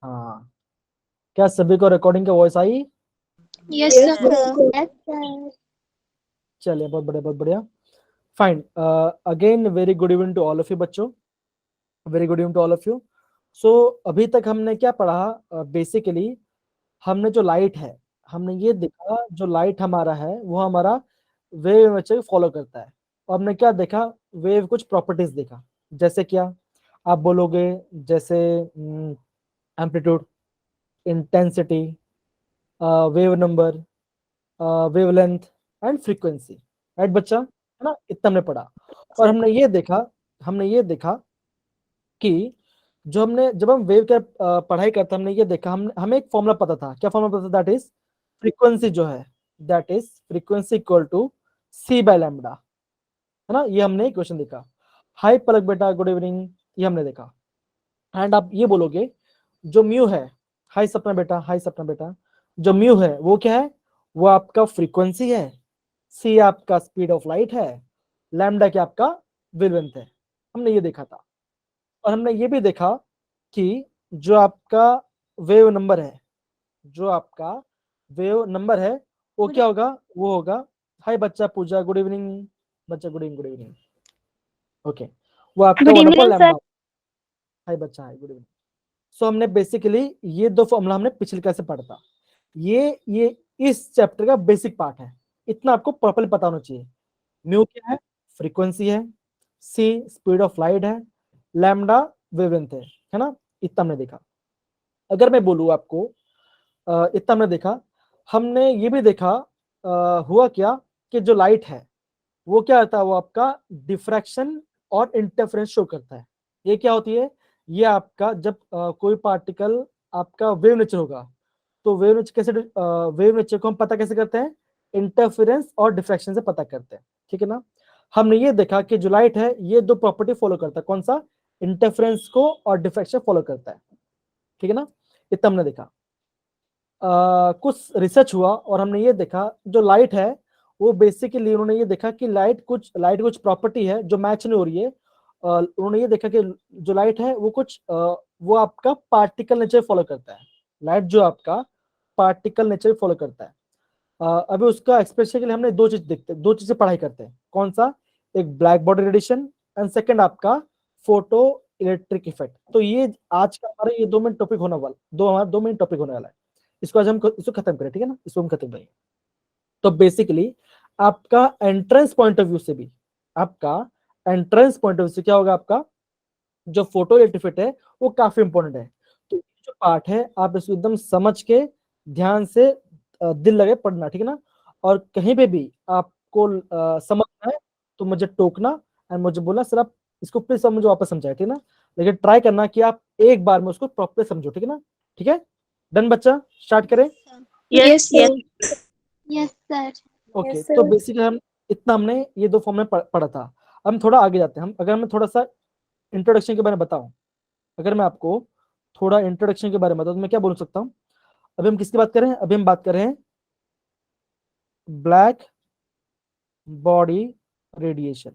हाँ, क्या सभी को रिकॉर्डिंग का वॉइस आई? Yes sir. चलिए, बहुत बढ़िया, बहुत बढ़िया। Fine. Again very good evening to all of you बच्चों, very good evening to all of you. So अभी तक हमने क्या पढ़ा? बेसिकली हमने जो लाइट है, हमने ये देखा जो लाइट हमारा है वो हमारा वेव नेचर फॉलो करता है। और हमने क्या देखा? वेव कुछ प्रॉपर्टीज देखा। जैसे क्या आप बोलोगे? जैसे amplitude, intensity, wave number, wavelength and frequency. Right बच्चा, है ना? इतना हमने पढ़ा। और हमने ये देखा कि जो हमने जब हम वेव के पढ़ाई करते हमने ये देखा, हमें एक फॉर्मूला पता था। क्या फॉर्मूला पता था? दैट इज फ्रीक्वेंसी जो है, that is frequency equal to c by lambda, है ना? ये हमने क्वेश्चन देखा। हाय पलक बेटा, गुड इवनिंग। ये हमने देखा। एंड आप ये बोलोगे जो म्यू है, हाय सपना बेटा, हाय सपना बेटा, जो म्यू है वो क्या है? वो आपका फ्रीक्वेंसी है, सी आपका स्पीड ऑफ लाइट है, लैम्डा क्या आपका वेवलेंथ है। हमने ये देखा था। और हमने ये भी देखा कि जो आपका वेव नंबर है, जो आपका वेव नंबर है वो क्या होगा? वो होगा, हाय बच्चा पूजा, गुड इवनिंग बच्चा, good evening, good evening. Okay, वो आपका good 1 upon evening sir. Lambda. Hi बच्चा, हाय, गुड इवनिंग। सो हमने बेसिकली ये दो फॉर्मूला हमने पिछले क्लास से पढ़ा था। ये इस चैप्टर का बेसिक पार्ट है। इतना आपको प्रॉपर्ली पता होना चाहिए। म्यू क्या है? फ्रीक्वेंसी है, सी स्पीड ऑफ लाइट है, लैम्डा वेवलेंथ है ना? इतना हमने देखा। अगर मैं बोलूँ आपको, इतना हमने देखा। हमने ये भी देखा हुआ क्या कि जो लाइट है वो क्या होता है? वो आपका डिफ्रैक्शन और इंटरफेरेंस शो करता है। ये क्या होती है? ये आपका जब कोई पार्टिकल आपका वेव नेचर होगा, तो वेव नेचर कैसे, वेव नेचर को हम पता कैसे करते हैं? इंटरफेरेंस और डिफ्रैक्शन से पता करते हैं, ठीक है ना? हमने ये देखा कि जो लाइट है ये दो प्रॉपर्टी फॉलो करता है। कौन सा? इंटरफेरेंस को और डिफ्रैक्शन फॉलो करता है, ठीक है ना? इतना हमने देखा। कुछ रिसर्च हुआ और हमने ये देखा जो लाइट है वो बेसिकली उन्होंने ये देखा कि लाइट कुछ प्रॉपर्टी है जो मैच नहीं हो रही है। उन्होंने ये देखा कि जो लाइट है वो कुछ वो आपका पार्टिकल नेचर फॉलो करता है। लाइट जो आपका पार्टिकल नेचर फॉलो करता है। अभी उसका एक्सप्रेशन के लिए हमने दो चीजें पढ़ाई करते हैं। कौन सा? एक black body radiation and second आपका फोटो इलेक्ट्रिक इफेक्ट। तो ये आज का हमारा ये 2 मिनट टॉपिक होने वाला, हमारा 2 मिनट टॉपिक होने वाला है। इसको आज हम इसको खत्म करें, ठीक है ना? इसको हम खत्म करेंगे। तो बेसिकली आपका एंट्रेंस पॉइंट ऑफ व्यू से भी, आपका एंट्रेंस पॉइंट ऑफ व्यू से क्या होगा? आपका जो फोटो इलेक्ट्रिक है वो काफी इंपॉर्टेंट है। तो जो पार्ट है आप इसको एकदम समझ के ध्यान से दिल लगे पढ़ना, ठीक है ना? और कहीं पे भी आपको समझना है तो मुझे टोकना एंड मुझे बोलना, सर आप इसको प्लीज मुझे वापस समझाए, ठीक है ना? लेकिन ट्राई करना कि आप एक बार में उसको प्रॉपर समझो, ठीक है ना? ठीक है, डन बच्चा, स्टार्ट करें। Yes yes yes sir. Okay, तो बेसिकली हम इतना हमने ये दो फॉर्म में पढ़ा था। हम थोड़ा आगे जाते हैं। हम अगर मैं थोड़ा सा इंट्रोडक्शन के बारे में बताऊं, अगर मैं आपको थोड़ा इंट्रोडक्शन के बारे में बताऊं तो मैं क्या बोल सकता हूँ? अभी हम किसकी बात कर रहे हैं? अभी हम बात कर रहे हैं ब्लैक बॉडी रेडिएशन।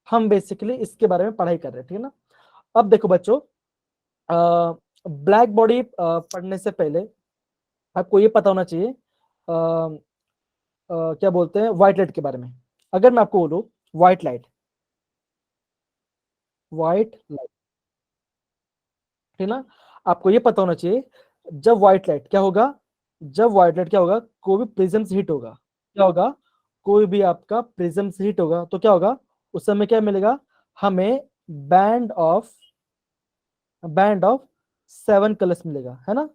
हम बेसिकली इसके बारे में पढ़ाई कर रहे हैं, ठीक है ना? अब देखो बच्चों, ब्लैक बॉडी पढ़ने से पहले आपको ये पता होना चाहिए क्या बोलते हैं व्हाइट लाइट के बारे में। अगर मैं आपको बोलूं व्हाइट लाइट, व्हाइट लाइट, ठीक ना? आपको ये पता होना चाहिए जब व्हाइट लाइट क्या होगा? जब व्हाइट लाइट क्या होगा? कोई भी प्रिज्म से हिट होगा, क्या होगा? कोई भी आपका प्रिज्म से हिट होगा तो क्या होगा? उस समय क्या मिलेगा हमें? Band of band of 7 colours मिलेगा, है ना?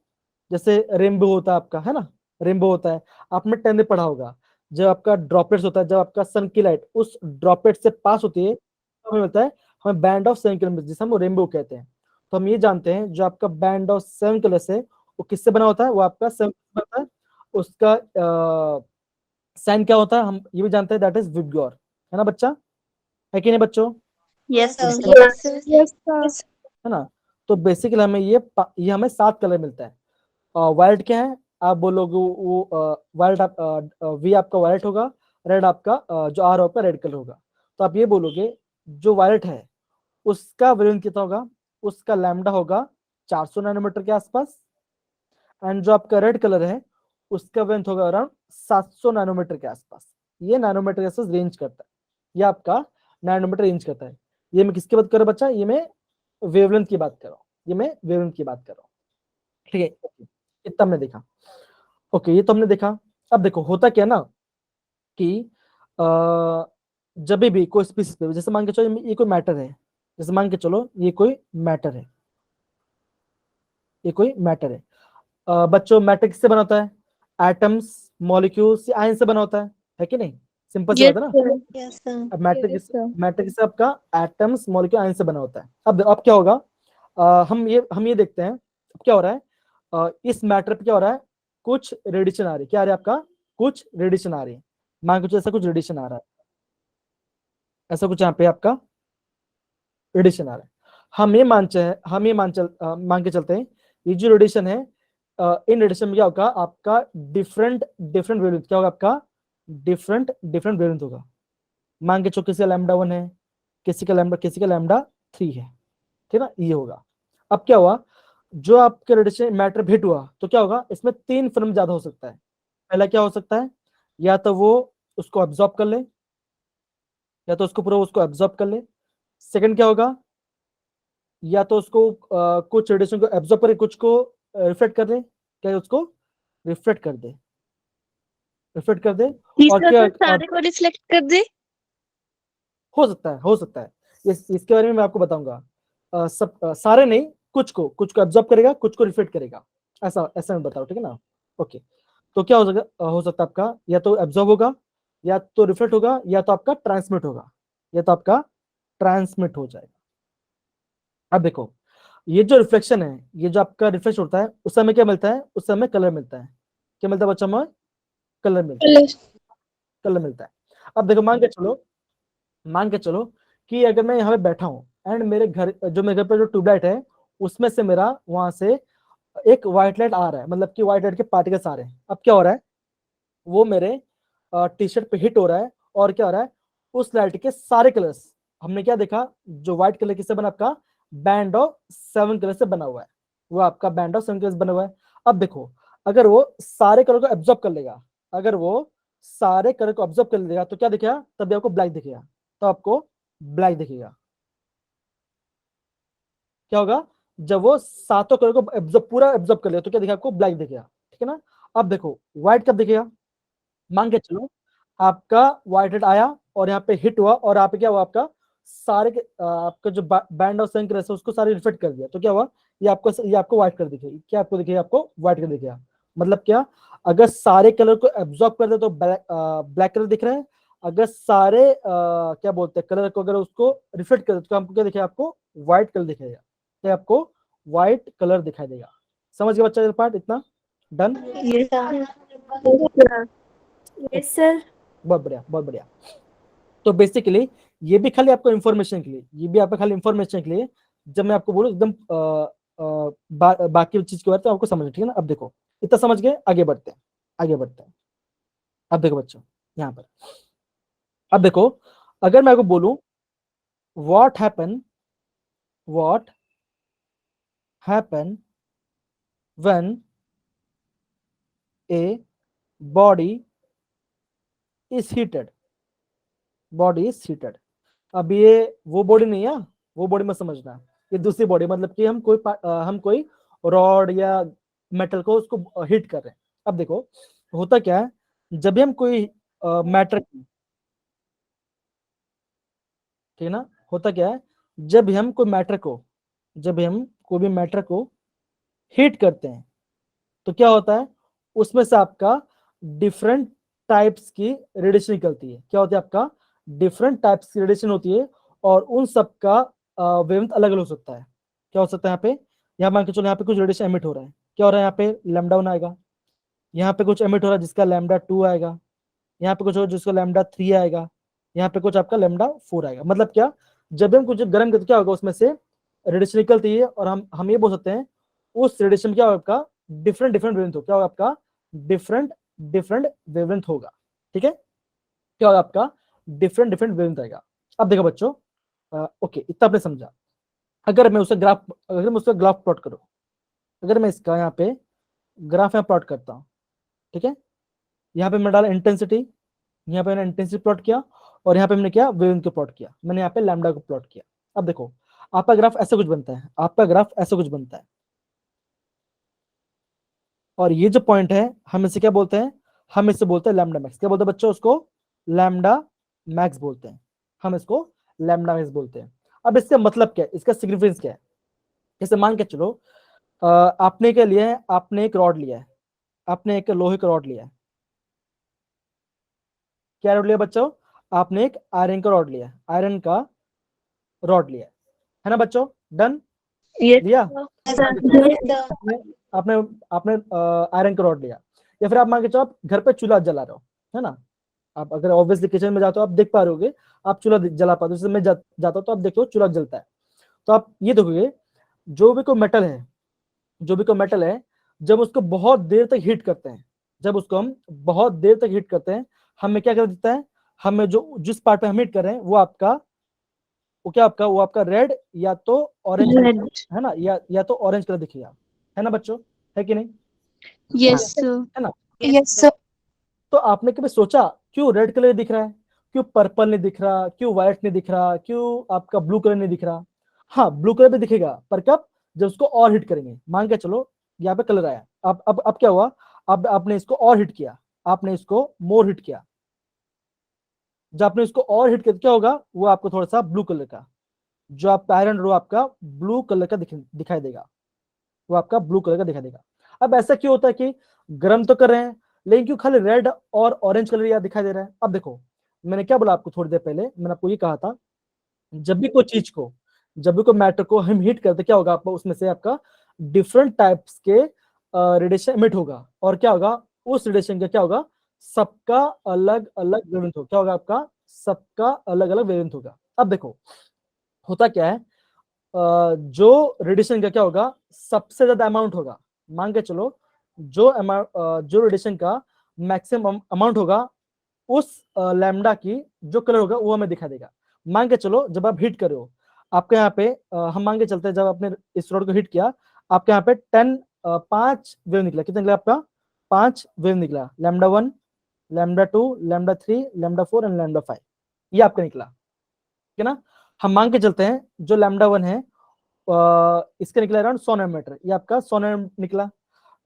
जैसे रेनबो होता है आपका, है ना? रेनबो होता है, आपने 10 में पढ़ा होगा। जब आपका ड्रॉपलेट्स होता है, जब आपका सन की लाइट उस ड्रॉपलेट से पास होती है तो हमें मिलता है, हमें बैंड ऑफ 7 किलोमीटर, जिसे हम रेनबो कहते हैं। तो हम ये जानते हैं जो आपका बैंड ऑफ 7 कलर्स है वो किससे बना होता है? वो आपका 7 बनता है। उसका साइन क्या होता है हम ये भी जानते हैं, दैट इज विबग्योर, है ना बच्चा? है कि नहीं बच्चों? Yes VIBGYOR, sir. Yes sir. है ना? तो बेसिकली हमें ये हमें 7 कलर मिलता है। वायलेट क्या है? आप बोलोगे वो वायलेट, आप वी आपका वायलेट होगा, रेड आपका जो आर आपका रेड कलर होगा। तो आप ये बोलोगे जो वायलेट है उसका वेवलेंथ कितना होगा, उसका लैम्डा होगा 400 नैनोमीटर के आसपास। एंड जो आपका रेड कलर है उसका वेवलेंथ होगा अराउंड 700 नैनोमीटर के आसपास। ये नैनोमीटर के आसपास रेंज करता है, ये आपका नैनोमीटर रेंज करता है। ये मैं किसकी बात कर रहा हूँ बच्चा, ये मैं वेवलेंथ की बात कर रहा हूँ, ये मैं वेवलेंथ की बात कर रहा हूँ। ठीक है, इतना हमने देखा। ओके, ये तो हमने देखा। अब देखो होता क्या ना कि जब भी कोई स्पीसीज पे, जैसे मान के चलो ये कोई मैटर है, जैसे मान के चलो ये कोई मैटर है, ये कोई मैटर है। बच्चों मैटर किससे बना होता है, एटम्स, मॉलिक्यूल्स, आयन से बना होता है कि नहीं? सिंपल सी Yes, बात है ना। sir. Yes, sir. अब मैटर Yes, sir. मैटर किससे, आपका एटम्स, मॉलिक्यूल, आयन से बना होता है। अब क्या होगा, हम ये देखते हैं अब क्या हो रहा है। इस मैटर पे क्या हो रहा है, कुछ रेडिएशन आ रही है। क्या आ रहा है आपका, कुछ रेडिएशन आ रही है। मान के चलो ऐसा कुछ रेडिएशन आ रहा है, ऐसा कुछ यहाँ पे आपका रेडिएशन आ रहा है। मान के चलते हैं ये जो रेडिएशन है, इन रेडिएशन में क्या होगा आपका, डिफरेंट डिफरेंट वेवलेंथ, क्या होगा आपका, डिफरेंट डिफरेंट वेवलेंथ होगा। मान के चलो किसी का लैम्डा 1 है, किसी का लैम्डा 3 है, ठीक है ना, ये होगा। अब क्या हुआ, जो आपके रेडिएशन मैटर हिट हुआ तो क्या होगा, इसमें 3 फिल्म ज्यादा हो सकता है। पहला क्या हो सकता है, या तो वो उसको एब्जॉर्ब कर ले, या तो उसको पूरा उसको एब्जॉर्ब कर ले। सेकंड क्या होगा, या तो उसको कुछ रेडिएशन को एब्जॉर्ब करे, कुछ को रिफ्लेक्ट कर दे, क्या उसको रिफ्लेक्ट कर दे, रिफ्लेक्ट कर दे। और तीसरा क्या तो सारे को रिफ्लेक्ट कर दे। हो सकता है, हो सकता है। इसके बारे में मैं आपको बताऊंगा। सारे नहीं, कुछ को एब्जॉर्ब करेगा, कुछ को रिफ्लेक्ट करेगा, ऐसा ऐसा मैं बताऊं, ठीक है ना। ओके, तो क्या हो सकता है आपका, या तो एब्जॉर्ब होगा, या तो रिफ्लेक्ट होगा, या तो आपका ट्रांसमिट होगा, या तो आपका ट्रांसमिट हो जाएगा। अब देखो, ये जो रिफ्लेक्शन है, ये जो आपका रिफ्लेक्शन होता है, उस समय क्या मिलता है, उस समय कलर मिलता है। क्या मिलता है बच्चा में, कलर मिलता है, कलर मिलता है। अब देखो मान के चलो कि अगर मैं यहाँ पे बैठा हूँ एंड मेरे घर पे जो ट्यूबलाइट है उसमें से मेरा वहां से एक व्हाइट लाइट आ रहा है, मतलब कि व्हाइट लाइट के पार्टिकल्स आ रहे हैं। अब क्या हो रहा है, वो मेरे टी शर्ट पे हिट हो रहा है, और क्या हो रहा है, उस लाइट के सारे कलर्स, हमने क्या देखा, जो व्हाइट कलर किससे बना, आपका बैंड ऑफ 7 कलर से बना हुआ है, वो आपका बैंड ऑफ 7 कलर बना हुआ है। अब देखो, अगर वो सारे कलर को एब्जॉर्ब कर लेगा, अगर वो सारे कलर को ऑब्जर्व कर लेगा तो क्या दिखेगा, तभी आपको ब्लैक दिखेगा, तो आपको ब्लैक दिखेगा। क्या होगा, जब वो सातों कलर को पूरा एब्जॉर्ब कर लिया तो क्या दिखेगा आपको, ब्लैक दिखेगा, ठीक है ना। अब देखो व्हाइट कब दिखेगा, मान के चलो आपका व्हाइट हेड आया और यहाँ पे हिट हुआ, और यहाँ पे क्या हुआ, आपका आपका जो बैंड ऑफ सेवन है उसको सारे रिफ्लेक्ट कर दिया, तो क्या हुआ, ये आपको व्हाइट कलर दिखेगी। क्या आपको दिखेगा, आपको व्हाइट कलर दिखेगा। मतलब क्या, अगर सारे कलर को एब्जॉर्ब कर दे तो ब्लैक कलर दिख रहा है, अगर सारे क्या बोलते हैं कलर को अगर उसको रिफ्लेक्ट कर दे तो आपको क्या दिखेगा, आपको व्हाइट कलर दिखेगा, तो आपको व्हाइट कलर दिखाई देगा। समझ गया बच्चा पार्ट, इतना done. Yes, sir. Yes, sir. बहुत बढ़िया, बहुत बढ़िया। तो बेसिकली ये भी खाली आपको इन्फॉर्मेशन के लिए, ये भी आपका खाली इन्फॉर्मेशन के लिए, जब मैं आपको बोलूं एकदम बाकी चीज के बारे में आपको समझ, ठीक है ना। अब देखो इतना समझ गए, आगे बढ़ते हैं, आगे बढ़ते हैं। अब देखो बच्चों, यहाँ पर अब देखो, अगर मैं आपको बोलूं what happen when a body is heated, body is heated. अब ये वो बॉडी नहीं है, वो बॉडी में समझना, ये दूसरी बॉडी, मतलब कि हम कोई रॉड या मेटल को उसको हीट कर रहे हैं। अब देखो होता क्या है, जब भी हम कोई मैटर, ठीक है ना, होता क्या है, जब भी हम कोई भी मैटर को हीट करते हैं तो क्या होता है, उसमें से आपका डिफरेंट टाइप्स की रेडिएशन निकलती है। क्या होती है, आपका डिफरेंट टाइप्स की रेडिएशन होती है, और उन सब का वेवलेंथ अलग अलग हो सकता है। क्या हो सकता है, यहाँ मान के चलो यहाँ पे कुछ रेडिएशन एमिट हो रहा है, क्या हो रहा है, यहाँ पे लैम्डा 1 आएगा, यहाँ पे कुछ एमिट हो रहा है जिसका लैम्डा 2 आएगा, यहाँ पे कुछ हो जिसका लैम्डा 3 आएगा, यहाँ पे कुछ आपका लैम्डा 4 आएगा। मतलब क्या, जब हम कुछ गर्म करते क्या होगा, उसमें से रेडिएशन निकलती है, और हम ये बोल सकते हैं उस रेडिएशन क्या होगा, आपका डिफरेंट डिफरेंट वेवलेंथ हो, क्या होगा आपका डिफरेंट डिफरेंट वेवलेंथ होगा, ठीक है। क्या होगा आपका डिफरेंट डिफरेंट वेवलेंथ आएगा। अब देखो बच्चों, ओके, इतना आपने समझा। अगर मैं उसका ग्राफ प्लॉट करूं, अगर मैं इसका यहाँ पे ग्राफ यहाँ प्लॉट करता हूँ, ठीक है, यहाँ पे मैं डाला इंटेंसिटी, यहाँ पे मैंने इंटेंसिटी प्लॉट किया, और यहाँ पे मैंने क्या वेवलेंथ को प्लॉट किया, मैंने यहाँ पे लैम्डा को प्लॉट किया। अब देखो आपका ग्राफ ऐसा कुछ बनता है, आपका ग्राफ ऐसा कुछ बनता है, और ये जो पॉइंट है हम इसे क्या बोलते हैं, हम इसे बोलते हैं लैम्डा मैक्स। क्या बोलते हैं बच्चों उसको? लैम्डा मैक्स बोलते हैं, हम इसको लैम्डा मैक्स बोलते हैं। अब इसका मतलब क्या है, इसका सिग्निफिकेंस क्या है? जैसे मान के चलो आपने क्या लिया है, आपने एक रॉड लिया है, आपने एक लोहे का रॉड लिया है। क्या रॉड लिया बच्चों? आपने एक आयरन का रॉड लिया है, आयरन का रॉड लिया है ना बच्चों? डन? Yes, लिया? sir. आपने आपने आयरन का रॉड लिया, या फिर आप मान के चलो आप घर पे चूल्हा जला रहे हो, है ना? आप अगर ऑब्वियसली किचन में जाते हो आप देख पा रहे होगे, आप चूल्हा जला पाते हो। जैसे मैं जाता हूँ तो आप देखो चूल्हा जलता है, तो आप ये देखोगे जो भी कोई मेटल है, जो भी कोई मेटल है, जब उसको बहुत देर तक हीट करते हैं, जब उसको हम बहुत देर तक हीट करते हैं, हमें क्या कर देता है, हमें जो जिस पार्ट पे हम हीट कर रहे हैं वो आपका वो आपका रेड या तो ऑरेंज Red. है ना, या तो ऑरेंज कलर दिखेगा, है ना बच्चों? है कि नहीं? Yes, sir. है ना? Yes, sir. तो आपने कभी सोचा क्यों रेड कलर दिख रहा है, क्यों पर्पल नहीं दिख रहा, क्यों व्हाइट नहीं दिख रहा, क्यों आपका ब्लू कलर नहीं दिख रहा? हाँ, ब्लू कलर भी दिखेगा, पर कब? जब उसको और हिट करेंगे। मान के चलो यहाँ पे कलर आया, अब क्या हुआ, अब आपने इसको और हिट किया, आपने इसको मोर हिट किया, जब आपने इसको और हिट किया क्या होगा, वो आपको थोड़ा सा ब्लू कलर का, जो आपका आयरन रो आपका ब्लू कलर का दिखाई देगा, वो आपका ब्लू कलर का दिखाई देगा। अब ऐसा क्यों होता है कि गर्म तो कर रहे हैं, लेकिन क्यों खाली रेड और ऑरेंज कलर यहाँ दिखाई दे रहा है? अब देखो मैंने क्या बोला आपको थोड़ी देर पहले, मैंने आपको ये कहा था, जब भी कोई चीज को, जब भी कोई मैटर को हम हीट करते क्या होगा, आपको उसमें से आपका डिफरेंट टाइप्स के रेडिएशन इमिट होगा, और क्या होगा उस रेडिएशन का क्या होगा, सबका अलग अलग वेवलेंथ होगा। क्या होगा आपका? सबका अलग अलग वेवलेंथ होगा। अब देखो होता क्या है, जो रेडिएशन का क्या होगा, सबसे ज्यादा अमाउंट होगा। मान के चलो जो अमाउंट जो रेडिएशन का मैक्सिमम अमाउंट होगा, उस लैम्डा की जो कलर होगा वो हमें दिखा देगा। मान के चलो जब आप हिट कर रहे हो, आपके यहाँ पे हम मान के चलते हैं, जब आपने इस रॉड को हिट किया, आपके यहाँ पे 5 वेव निकला। कितना निकला आपका? 5 वेव निकला, lambda 1, lambda 2, lambda 3, lambda 4 and lambda 5, ये आपका निकला, ठीक है ना? हम मान के चलते हैं जो लैम्डा 1 है इसका निकला अराउंड 100 नैनोमीटर, ये आपका 100 नैनोमीटर निकला।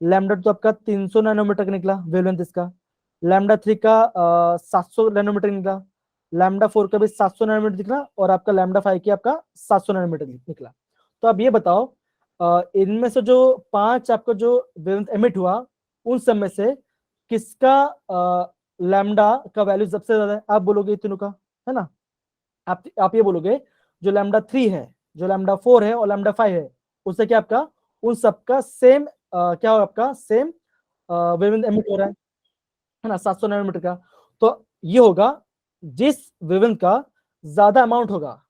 लैम्डा 2 आपका 300 नैनोमीटर का निकला वेवलेंथ इसका। लैम्डा 3 का 700 नैनोमीटर निकला। लैम्डा 4 का भी 700 नैनोमीटर निकला, और आपका लैम्डा 5 की आपका 700 नैनोमीटर निकला। तो अब ये बताओ इनमें से जो 5 आपका जो वेवलेंथ एमिट हुआ, उन सब में से किसका लैम्डा का वैल्यू सबसे ज्यादा है? आप बोलोगे तीनों का, है ना? आप ये बोलोगे जो लैम्डा 3 है, जो लैम्डा 4 है और लैम्डा 5 है, उससे क्या आपका उन सबका सेम क्या हो, आपका सेम वेवलेंथ एमिट हो रहा है ना, 700 नैनोमीटर का। तो ये होगा जिस वेवलेंथ का ज्यादा अमाउंट होगा,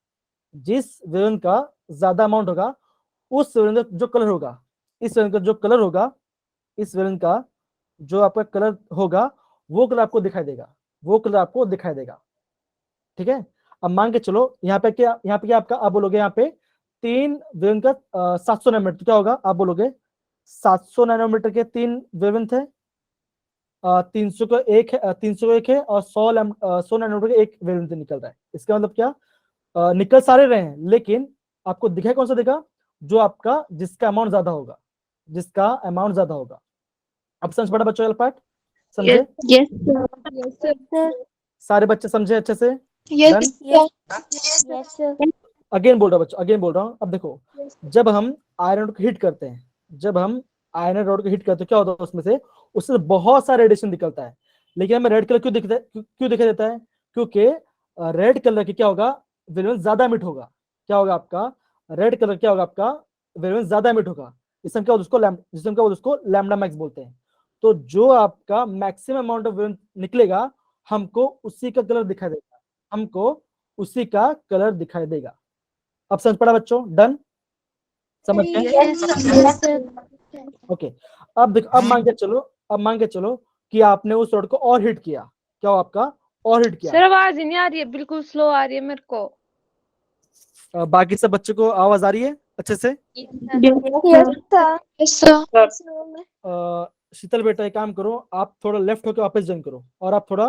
जिस वेवलेंथ का ज्यादा अमाउंट होगा, उस वेवलेंथ का जो कलर होगा, इस वेवलेंथ का जो कलर होगा, इस वेवलेंथ का जो आपका कलर होगा, वो कलर आपको दिखाई देगा, वो कलर आपको दिखाई देगा, ठीक है? अब मान के चलो यहाँ पे क्या आपका, आप बोलोगे यहाँ पे 3 वेवलेंथ का 700 नैनोमीटर, तो क्या होगा आप बोलोगे 700 नैनोमीटर के 3 वेवलेंथ है, 300 का एक है, 300 का एक है, और 100 नैनोमीटर का एक वेवलेंथ निकल रहा है। इसका मतलब क्या, निकल सारे रहे हैं, लेकिन आपको दिखाई कौन सा देगा, जो आपका जिसका अमाउंट ज्यादा होगा, जिसका अमाउंट ज्यादा होगा। अब समझ पड़ा बच्चों वाला पार्ट? समझे? Yes, sir. Yes, sir. सारे बच्चे समझे अच्छे से? Yes, Done? sir. Yes, sir. Again बोल रहा हूँ बच्चों, अगेन बोल रहा हूँ। अब देखो जब हम आयरन को हिट करते हैं, जब हम आयरन रॉड को हिट करते हैं, क्या होता है उसमें से, उससे बहुत सारा रेडिएशन निकलता है, लेकिन हमें रेड कलर क्यों दिखता है, क्यों दिखाई देता है? क्योंकि रेड कलर की क्या होगा, वेवलेंथ ज्यादा एमिट होगा। क्या होगा आपका? रेड कलर क्या होगा आपका, वेवलेंथ ज्यादा एमिट होगा। इससे हम क्या उसको लैम्डा मैक्स बोलते हैं। तो जो आपका मैक्सिमम अमाउंट ऑफ वेवलेंथ निकलेगा, हमको उसी का कलर दिखाई देगा, हमको उसी का कलर दिखाई देगा। अब समझ पड़ा बच्चों? डन? समझ गए? Yes, sir. ओके। अब देखो, अब मान के चलो कि आपने उस रॉड को और हिट किया, क्या हो आपका और हिट किया, सर आवाज नहीं आ रही है, बिल्कुल स्लो आ रही है मेरे को। बाकी सब बच्चों को आवाज आ रही है अच्छे से? Yes, sir. Yes, sir. शीतल बेटा एक काम करो, आप थोड़ा लेफ्ट होकर वापस ज्वाइन करो और आप थोड़ा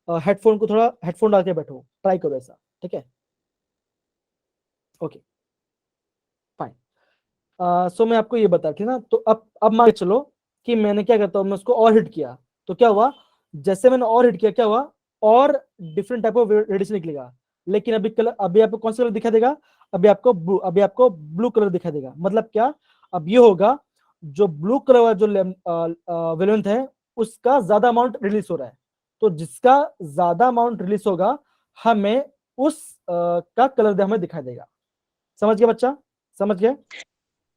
हेडफोन डाल के बैठो, ट्राई करो ऐसा, ठीक है? Okay fine. सो मैं आपको ये बता थी ना, तो अब मान के चलो कि मैंने क्या करता हूँ, मैं उसको और हिट किया, तो क्या हुआ, जैसे मैंने और हिट किया क्या हुआ, और डिफरेंट टाइप ऑफ रेडिएशन निकलेगा। लेकिन अभी आपको कौन सा कलर दिखा देगा, अभी आपको ब्लू कलर दिखा देगा। मतलब क्या, अब ये होगा, जो ब्लू कलर वाला जो वेवलेंथ है उसका ज्यादा अमाउंट रिलीज हो रहा है, तो जिसका ज्यादा अमाउंट रिलीज होगा हमें उस का कलर हमें दिखाई देगा। समझ गया बच्चा, समझ गया?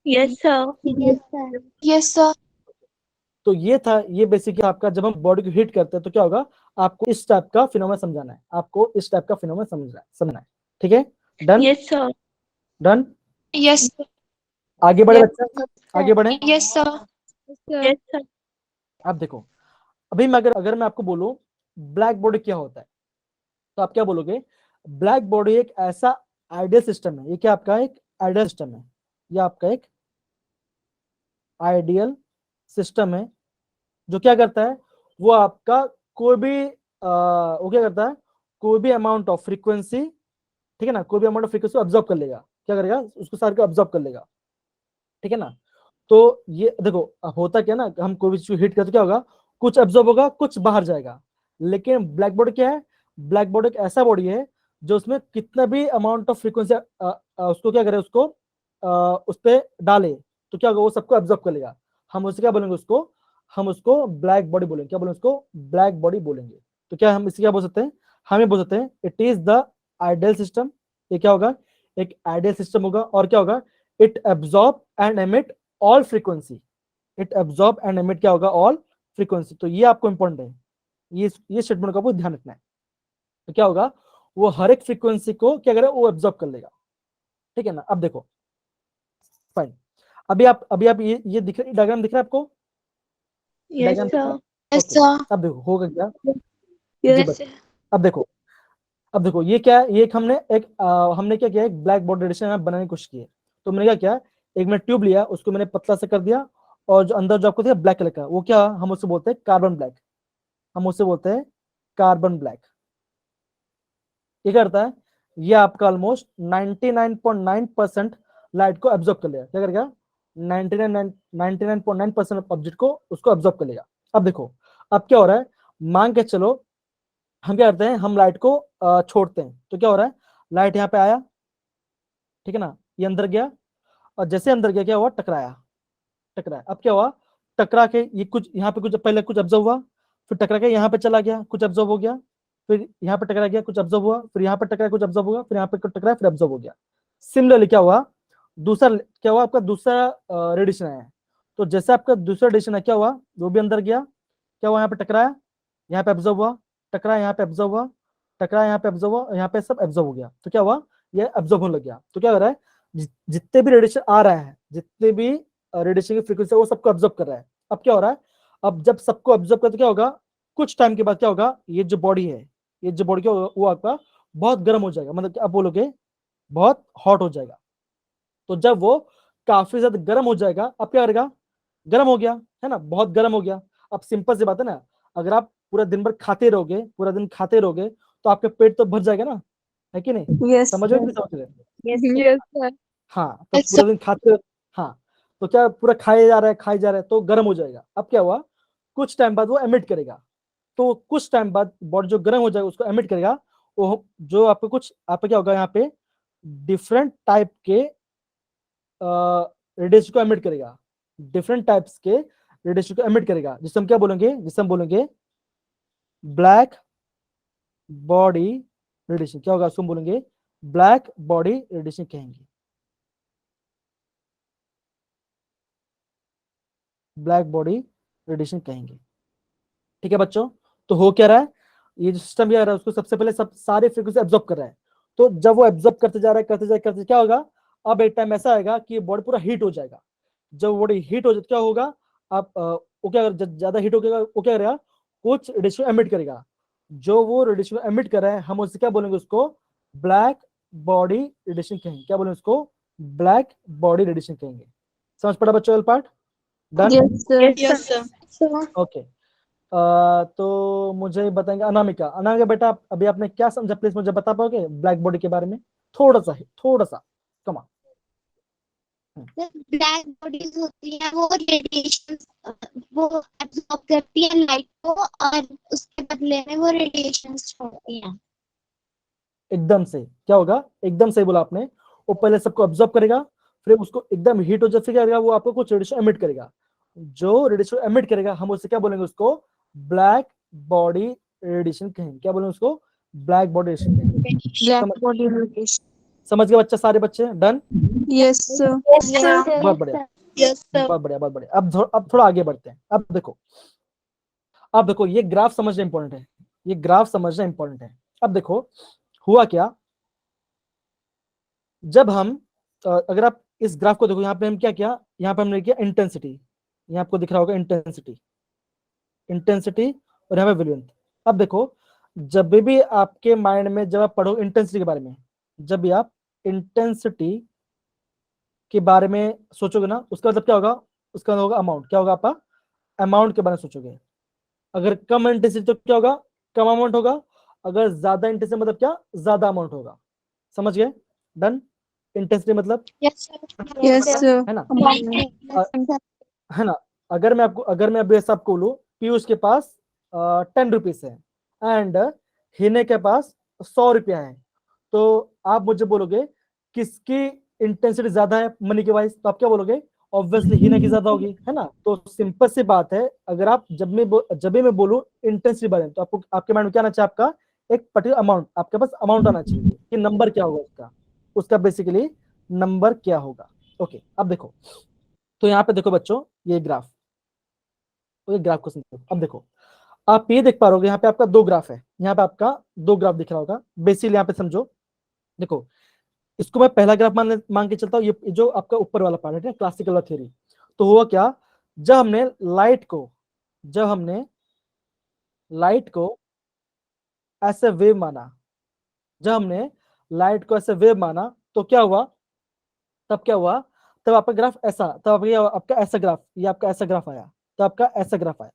Yes, sir. Yes, sir. Yes, sir. तो ये था, ये बेसिकली आपका, जब हम बॉडी को हिट करते हैं तो क्या होगा, आपको इस टाइप का फिनोमेना समझाना है, आपको इस टाइप का फिनोमेना समझना है, ठीक है? Done? Yes, sir. Done? Yes, sir. आगे बढ़े Yes, बच्चा, आगे बढ़े। Yes, sir. Yes, sir. आप देखो, अभी मैं अगर मैं आपको बोलूं ब्लैक बॉडी क्या होता है, तो आप क्या बोलोगे? ब्लैक बॉडी एक ऐसा आइडियल सिस्टम है, ये क्या आपका एक आइडियल सिस्टम है, ये आपका एक आइडियल सिस्टम है, जो क्या करता है, वो आपका कोई भी वो क्या करता है, कोई भी अमाउंट ऑफ फ्रीक्वेंसी, ठीक है ना, कोई भी अमाउंट ऑफ फ्रीक्वेंसी ऑब्जर्व कर लेगा, क्या करेगा, उसको सारे को ऑब्जर्व कर लेगा, ठीक है ना? तो ये देखो, होता क्या ना, हम कोई भी चीज हिट करते क्या होगा, कुछ ऑब्जर्व होगा, कुछ बाहर जाएगा। लेकिन ब्लैक बॉडी क्या है, ब्लैक बॉडी एक ऐसा बॉडी है जो उसमें कितना भी अमाउंट ऑफ फ्रीक्वेंसी उसको क्या करे, उसको उस पर डाले, तो क्या होगा, वो सबको ऑब्जर्व कर लेगा। हम उससे क्या बोलेंगे, उसको ब्लैक बॉडी बोलेंगे, क्या बोलेंगे उसको, ब्लैक बॉडी बोलेंगे। तो क्या हम इसे क्या बोल सकते हैं, हम ये बोल सकते हैं it is the ideal system. ये क्या होगा, एक आइडियल सिस्टम होगा, और क्या होगा, it absorb and emit all frequency, it absorb and emit क्या होगा, ऑल फ्रीक्वेंसी। तो ये आपको इंपॉर्टेंट है, ये स्टेटमेंट का आपको ध्यान रखना है। तो क्या होगा, वो हर एक फ्रीक्वेंसी को क्या करेगा, वो एब्जॉर्ब कर लेगा, ठीक है ना? अब देखो फाइन, अभी आप ये दिख रहा, डायग्राम दिख रहा है आपको? Yes, diagram sir. Yes, sir. अब देखो होगा क्या, जी Yes, बस sir. अब देखो ये क्या है, ये एक हमने क्या किया, एक ब्लैक बॉडी रेडिएशन बनाने की कोशिश की है। तो मैंने क्या किया, एक मैं ट्यूब लिया, उसको मैंने पतला से कर दिया, और जो अंदर जो आपको दिया ब्लैक कलर का, वो क्या, हम उससे बोलते हैं कार्बन ब्लैक, हम उससे बोलते हैं कार्बन ब्लैक। ये करता है, ये आपका ऑलमोस्ट 99.9% लाइट को एब्जॉर्ब कर लेगा, क्या करेगा, 99.9% ऑब्जेक्ट को उसको एब्जॉर्ब कर लेगा। अब देखो, अब क्या हो रहा है, मान के चलो हम क्या करते हैं, हम लाइट को छोड़ते हैं, तो क्या हो रहा है, लाइट यहाँ पे आया, ठीक है ना, ये अंदर गया, और जैसे अंदर गया क्या हुआ, टकराया। अब क्या हुआ, टकरा के ये कुछ यहाँ पे कुछ पहले कुछ ऑब्जर्व हुआ, फिर टकरा के यहाँ पे चला गया, कुछ ऑब्जर्व हो गया, फिर यहाँ पे टकरा गया, कुछ ऑब्जर्व हुआ, फिर यहाँ पे टकराया, कुछ ऑब्जर्व हुआ, फिर यहाँ पे टकराया, फिर ऑब्जर्व हो गया। सिमिलरली क्या हुआ, दूसरा क्या हुआ, आपका दूसरा रेडिएशन आया, तो जैसे आपका दूसरा रेडिएशन है क्या हुआ, वो भी अंदर गया, क्या हुआ, यहाँ पे टकराया, यहाँ पे ऑब्जर्व हुआ, टकराया, यहाँ पे ऑब्जर्व हुआ, टकराया, यहाँ पे ऑब्जर्व हुआ, यहाँ पे सब ऑब्जर्व हो गया, तो क्या हुआ, ये ऑब्जर्व होने लग गया। तो क्या हो रहा है, जितने भी रेडिएशन आ रहा है, जितने भी रेडिएशन की फ्रीक्वेंसी है, वो सबको ऑब्जर्व कर रहा है। अब क्या हो रहा है, अब जब सबको ऑब्जर्व करते क्या होगा, कुछ टाइम के बाद क्या होगा, ये जो बॉडी है, ये जो बॉडी क्या होगा, वो आपका बहुत गर्म हो जाएगा, मतलब आप बोलोगे बहुत हॉट हो जाएगा। तो जब वो काफी ज्यादा गर्म हो जाएगा, अब क्या करेगा, गर्म हो गया है ना, बहुत गर्म हो गया। अब सिंपल सी बात है ना, अगर आप पूरा दिन भर खाते रहोगे, पूरा दिन खाते रहोगे, तो आपका पेट तो भर जाएगा ना, है कि नहीं? Yes. समझो कि नहीं समझ रहे? Yes, sir. हाँ, तो Yes, पूरा दिन खाते, हाँ, तो क्या पूरा खाए जा रहा है, तो गर्म हो जाएगा। अब क्या हुआ, कुछ टाइम बाद वो एमिट करेगा, तो कुछ टाइम बाद बॉडी जो गर्म हो जाएगा उसको एमिट करेगा, वो जो आपको कुछ आपका क्या होगा, यहाँ पे डिफरेंट टाइप के रेडिएशन को एमिट करेगा, डिफरेंट टाइप्स के रेडिएशन को एमिट करेगा, जिसे हम क्या बोलेंगे, ब्लैक बॉडी रेडिएशन। क्या होगा, उसको हम बोलेंगे ब्लैक बॉडी रेडिएशन कहेंगे, ब्लैक बॉडी रेडिएशन कहेंगे, ठीक है बच्चों? तो हो क्या रहा है, ये जो सिस्टम क्या कर रहा है, उसको सबसे पहले सब सारे फ्रीक्वेंसी एब्जॉर्ब कर रहा है। तो जब वो एब्जॉर्ब करते जा रहा है, करते क्या होगा, अब एक टाइम ऐसा आएगा कि बॉडी पूरा हीट हो जाएगा। जब बॉडी हीट हो जाए क्या होगा, आप वो क्या ज्यादा हीट हो गया, वो क्या करेगा, कुछ रेडिएशन एमिट करेगा। जो वो रेडिएशन एमिट कर रहा है, हम उससे क्या बोलेंगे, उसको ब्लैक बॉडी रेडिएशन कहेंगे। क्या बोले उसको? ब्लैक बॉडी रेडिएशन कहेंगे। समझ पड़ा बच्चों? Part done? Yes, sir. Yes, sir. Okay. तो मुझे बताएंगे अनामिका। अनामिका बेटा, अभी आपने क्या समझा, प्लीज मुझे बता पाओगे ब्लैक बॉडी के बारे में? थोड़ा सा कमा। ब्लैक बॉडीज होती हैं, वो रेडिएशन वो एब्जॉर्ब करती है लाइट को, और उसके बदले में वो रेडिएशन छोड़ती हैं। एकदम से क्या होगा? एकदम सही बोला आपने। वो पहले सबको ऑब्जर्व करेगा, फिर उसको एकदम हीट हो जैसे करेगा, वो आपको कुछ रेडिएशन एमिट करेगा। जो रेडिएशन एमिट करेगा हम उससे क्या बोलेंगे? उसको ब्लैक बॉडी रेडिएशन कहेंगे। क्या बोलेंगे उसको? ब्लैक बॉडी रेडिएशन कहेंगे। Black body radiation. समझ गए बच्चा? सारे बच्चे done? Yes, sir. Yes, sir. बहुत बढ़िया, Yes, sir. बहुत बढ़िया, बहुत बढ़िया। अब थोड़ा आगे बढ़ते हैं। अब देखो ये ग्राफ समझना इंपॉर्टेंट है, ये ग्राफ समझना इंपॉर्टेंट है। अब देखो हुआ क्या, जब हम अगर आप इस ग्राफ को देखो, यहाँ पे हम क्या किया, यहाँ पे हमने किया इंटेंसिटी, यहाँ आपको दिख रहा होगा इंटेंसिटी और यहाँ पे वेवलेंथ। अब देखो जब भी आपके माइंड में जब आप पढ़ो इंटेंसिटी के बारे में, जब भी आप इंटेंसिटी के बारे में सोचोगे ना, उसका मतलब क्या होगा? उसका मतलब होगा अमाउंट। क्या होगा आपका? अमाउंट के बारे में सोचोगे। अगर कम इंटेंसिटी तो क्या होगा? कम अमाउंट होगा। अगर ज्यादा इंटेंसिटी मतलब क्या? ज्यादा अमाउंट होगा। समझ गए? डन? इंटेंसिटी मतलब Yes, sir. Yes, sir. है ना, Yes, है ना। अगर मैं अभी ऐसा आपको बोलूं, पीयूष के पास 10 रुपीज है एंड हिने के पास 100 रुपया है, तो आप मुझे बोलोगे किसकी इंटेंसिटी ज्यादा है मनी के वाइज? तो आप क्या बोलोगे? ऑब्वियसली हिना की ज्यादा होगी, है ना। तो सिंपल सी बात है, अगर आप जब भी मैं बोलूं इंटेंसिटी बारे में, तो आपको आपके माइंड में क्या आना चाहिए? आपका एक पर्टिकुलर अमाउंट, आपके पास अमाउंट आना चाहिए कि नंबर क्या होगा उसका बेसिकली नंबर क्या होगा। ओके, अब देखो, तो यहाँ पे देखो बच्चों, ये ग्राफ, तो ये ग्राफ को समझो। अब देखो आप ये देख पा रहे हो, यहाँ पे आपका दो ग्राफ है, यहाँ पे आपका दो ग्राफ दिख रहा होगा। बेसिकली यहाँ पे समझो, देखो इसको मैं पहला ग्राफ मान के चलता हूँ, ये जो आपका ऊपर वाला पार्ट है क्लासिकल थ्योरी। तो हुआ क्या, जब हमने लाइट को ऐसे वेव माना, तो क्या हुआ? तब आपका ग्राफ ऐसा, आपका ऐसा ग्राफ, ये आपका ऐसा ग्राफ आया, तो आपका ऐसा ग्राफ आया,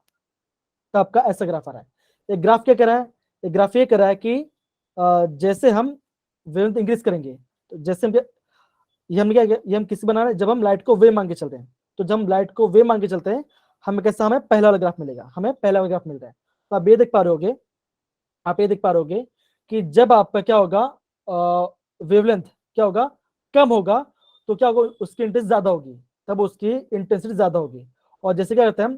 तो आपका ऐसा ग्राफ आ रहा है। ये ग्राफ क्या कर रहा है? ये ग्राफ ये कर रहा है कि जैसे हम वेवलेंथ इंक्रीज करेंगे, तो जैसे हम ये हम किसी बना रहे हैं, जब हम लाइट को वेव मांग के चलते हैं, तो जब हम लाइट को वेव मांग के चलते हैं, हमें कैसा, हमें पहला वाला ग्राफ मिलेगा, हमें पहला वाला ग्राफ मिल रहा है। तो आप ये देख पा रहे होगे कि जब आपका क्या होगा, वेवलेंथ क्या होगा? कम होगा, तो क्या होगा? उसकी इंटेंसिटी ज्यादा होगी, तब उसकी इंटेंसिटी ज्यादा होगी। और जैसे क्या करते हैं हम,